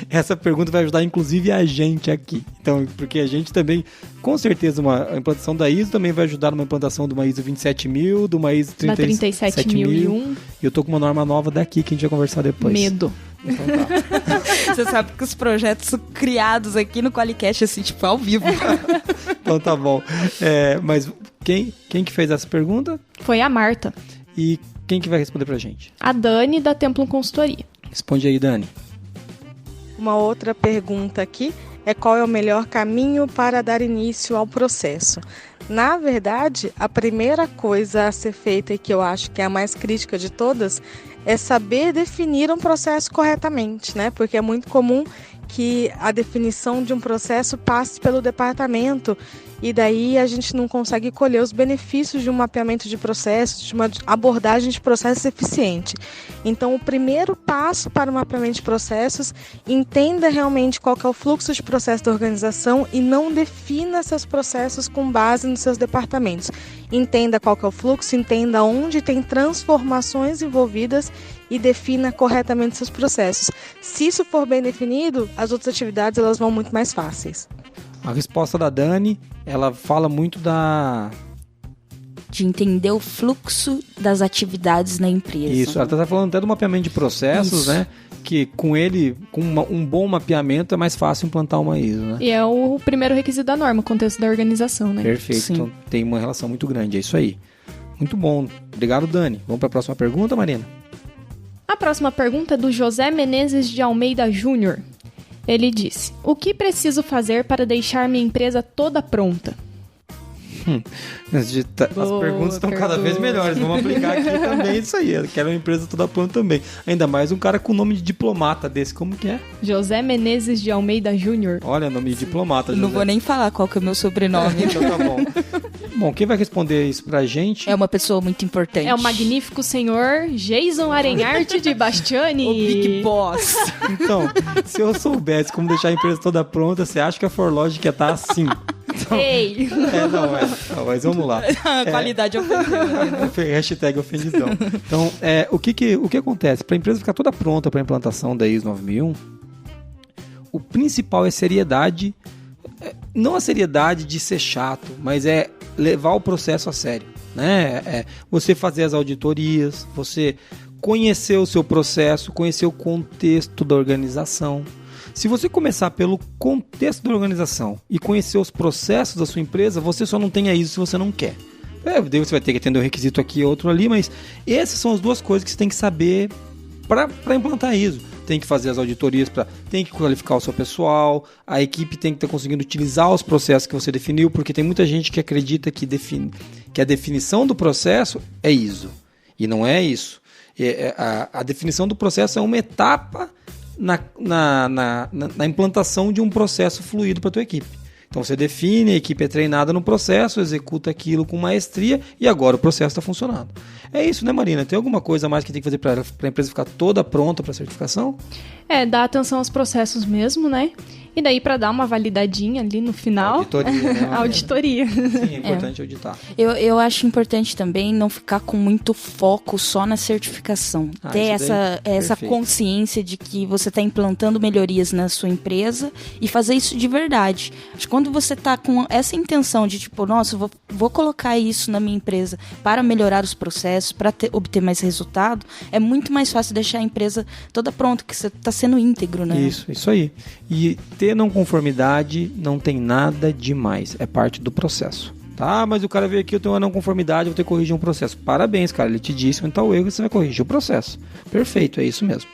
Essa pergunta vai ajudar inclusive a gente aqui. Então, porque a gente também, com certeza, a implantação da ISO também vai ajudar numa implantação de uma ISO 27000, de uma ISO 37001. E eu tô com uma norma nova daqui que a gente vai conversar depois. Medo. Então tá. Você sabe que os projetos são criados aqui no Qualicast, assim, tipo, ao vivo. Então tá bom. Mas quem que fez essa pergunta? Foi a Marta. E quem que vai responder pra gente? A Dani, da Templum Consultoria. Responde aí, Dani. Uma outra pergunta aqui é qual é o melhor caminho para dar início ao processo. Na verdade, a primeira coisa a ser feita, e que eu acho que é a mais crítica de todas, é saber definir um processo corretamente, né? Porque é muito comum que a definição de um processo passe pelo departamento e daí a gente não consegue colher os benefícios de um mapeamento de processos, de uma abordagem de processos eficiente. Então, o primeiro passo para o mapeamento de processos, entenda realmente qual que é o fluxo de processo da organização e não defina seus processos com base nos seus departamentos. Entenda qual que é o fluxo, entenda onde tem transformações envolvidas e defina corretamente seus processos. Se isso for bem definido, as outras atividades elas vão muito mais fáceis. A resposta da Dani, ela fala muito de entender o fluxo das atividades na empresa. Isso, ela está falando até do mapeamento de processos, isso, né? Que com um bom mapeamento é mais fácil implantar uma ISO, né? E é o primeiro requisito da norma, o contexto da organização, né? Perfeito, sim. Então tem uma relação muito grande, é isso aí. Muito bom, obrigado, Dani. Vamos para a próxima pergunta, Marina? A próxima pergunta é do José Menezes de Almeida Júnior. Ele disse: o que preciso fazer para deixar minha empresa toda pronta? As perguntas estão cada vez melhores. Vamos aplicar aqui também isso aí. Eu quero uma empresa toda pronta também. Ainda mais um cara com nome de diplomata desse. Como que é? José Menezes de Almeida Júnior. Olha, nome de diplomata, José. Não vou nem falar qual que é o meu sobrenome. Então tá bom. Bom, quem vai responder isso pra gente? É uma pessoa muito importante. É o magnífico senhor Jason Arenharte de Bastiani. O Big Boss. Então, se eu soubesse como deixar a empresa toda pronta, você acha que a ForLogic ia estar assim? Então, ei! Não, mas vamos lá. A qualidade ofendeu. Hashtag ofendidão. Então, o que acontece? Para a empresa ficar toda pronta para a implantação da ISO 9001, o principal é seriedade. Não a seriedade de ser chato, mas é levar o processo a sério, né? Você fazer as auditorias, você conhecer o seu processo, conhecer o contexto da organização. Se você começar pelo contexto da organização e conhecer os processos da sua empresa, você só não tem isso se você não quer. Daí você vai ter que atender um requisito aqui e outro ali, mas essas são as duas coisas que você tem que saber para implantar ISO. tem que fazer as auditorias, tem que qualificar o seu pessoal, a equipe tem que estar conseguindo utilizar os processos que você definiu, porque tem muita gente que acredita que a definição do processo é ISO. E não é isso. A definição do processo é uma etapa na implantação de um processo fluido para a tua equipe. Então você define, a equipe é treinada no processo, executa aquilo com maestria e agora o processo está funcionando. É isso, né, Marina? Tem alguma coisa mais que tem que fazer para a empresa ficar toda pronta para a certificação? Dar atenção aos processos mesmo, né? E daí, para dar uma validadinha ali no final... Auditoria, né? Auditoria. Sim, é importante auditar. Eu acho importante também não ficar com muito foco só na certificação. Ter essa consciência de que você está implantando melhorias na sua empresa e fazer isso de verdade. Acho que quando você está com essa intenção de, tipo, nossa, vou colocar isso na minha empresa para melhorar os processos, para obter mais resultado, é muito mais fácil deixar a empresa toda pronta, que você está sendo íntegro, né? Isso aí. E ter não conformidade não tem nada demais, é parte do processo. Tá, mas o cara veio aqui, eu tenho uma não conformidade, vou ter que corrigir um processo. Parabéns, cara, ele te disse onde está o erro e você vai corrigir o processo. Perfeito, é isso mesmo.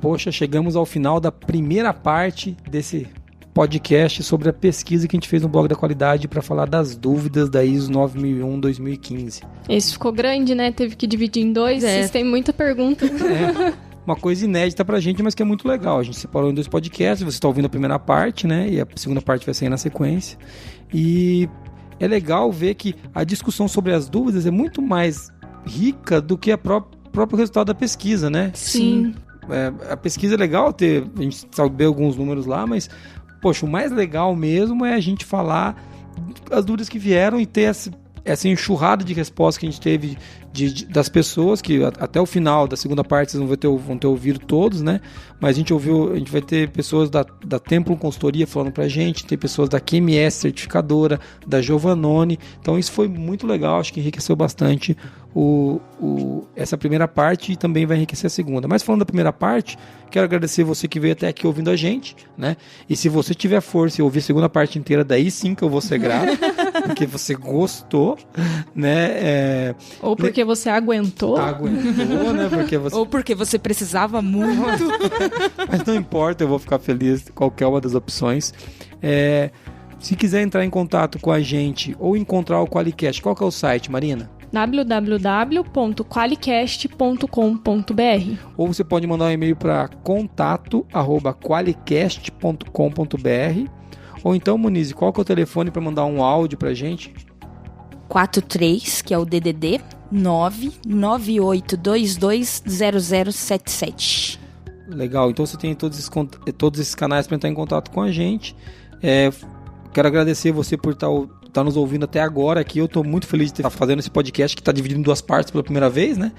Poxa, chegamos ao final da primeira parte desse podcast sobre a pesquisa que a gente fez no Blog da Qualidade para falar das dúvidas da ISO 9001-2015. Isso ficou grande, né? Teve que dividir em dois. Vocês têm muita pergunta. Uma coisa inédita pra gente, mas que é muito legal. A gente separou em 2 podcasts, você está ouvindo a primeira parte, né? E a segunda parte vai sair na sequência. E é legal ver que a discussão sobre as dúvidas é muito mais rica do que o próprio resultado da pesquisa, né? Sim. A pesquisa é legal a gente saber alguns números lá, mas, poxa, o mais legal mesmo é a gente falar as dúvidas que vieram e ter essa enxurrada de respostas que a gente teve das pessoas, que até o final da segunda parte vocês vão ter ouvido todos, né? Mas a gente vai ter pessoas da Templum Consultoria falando pra gente, tem pessoas da QMS Certificadora, da Giovannone, então isso foi muito legal, acho que enriqueceu bastante essa primeira parte e também vai enriquecer a segunda. Mas falando da primeira parte, quero agradecer você que veio até aqui ouvindo a gente, né? E se você tiver força e ouvir a segunda parte inteira, daí sim que eu vou ser grato, porque você gostou, né? Ou porque você aguentou. Aguentou, né? Ou porque você precisava muito. Mas não importa, eu vou ficar feliz qualquer uma das opções. Se quiser entrar em contato com a gente ou encontrar o Qualicast, qual que é o site, Marina? www.qualicast.com.br. Ou você pode mandar um e-mail para contato@qualicast.com.br. Ou então, Muniz, qual que é o telefone para mandar um áudio para a gente? 43, que é o DDD 998220077. Legal, então você tem todos esses canais para entrar em contato com a gente. Quero agradecer você por estar nos ouvindo até agora aqui. Eu estou muito feliz de estar fazendo esse podcast que está dividido em 2 partes pela primeira vez, né?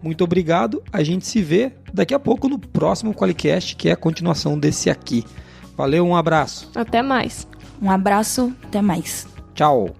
Muito obrigado. A gente se vê daqui a pouco no próximo Qualicast, que é a continuação desse aqui. Valeu, um abraço. Até mais. Um abraço, até mais. Tchau.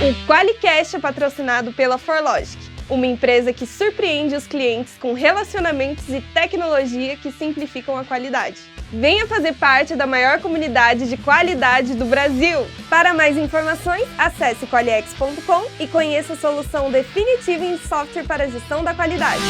O Qualicast é patrocinado pela Forlogic, uma empresa que surpreende os clientes com relacionamentos e tecnologia que simplificam a qualidade. Venha fazer parte da maior comunidade de qualidade do Brasil! Para mais informações, acesse qualiex.com e conheça a solução definitiva em software para a gestão da qualidade.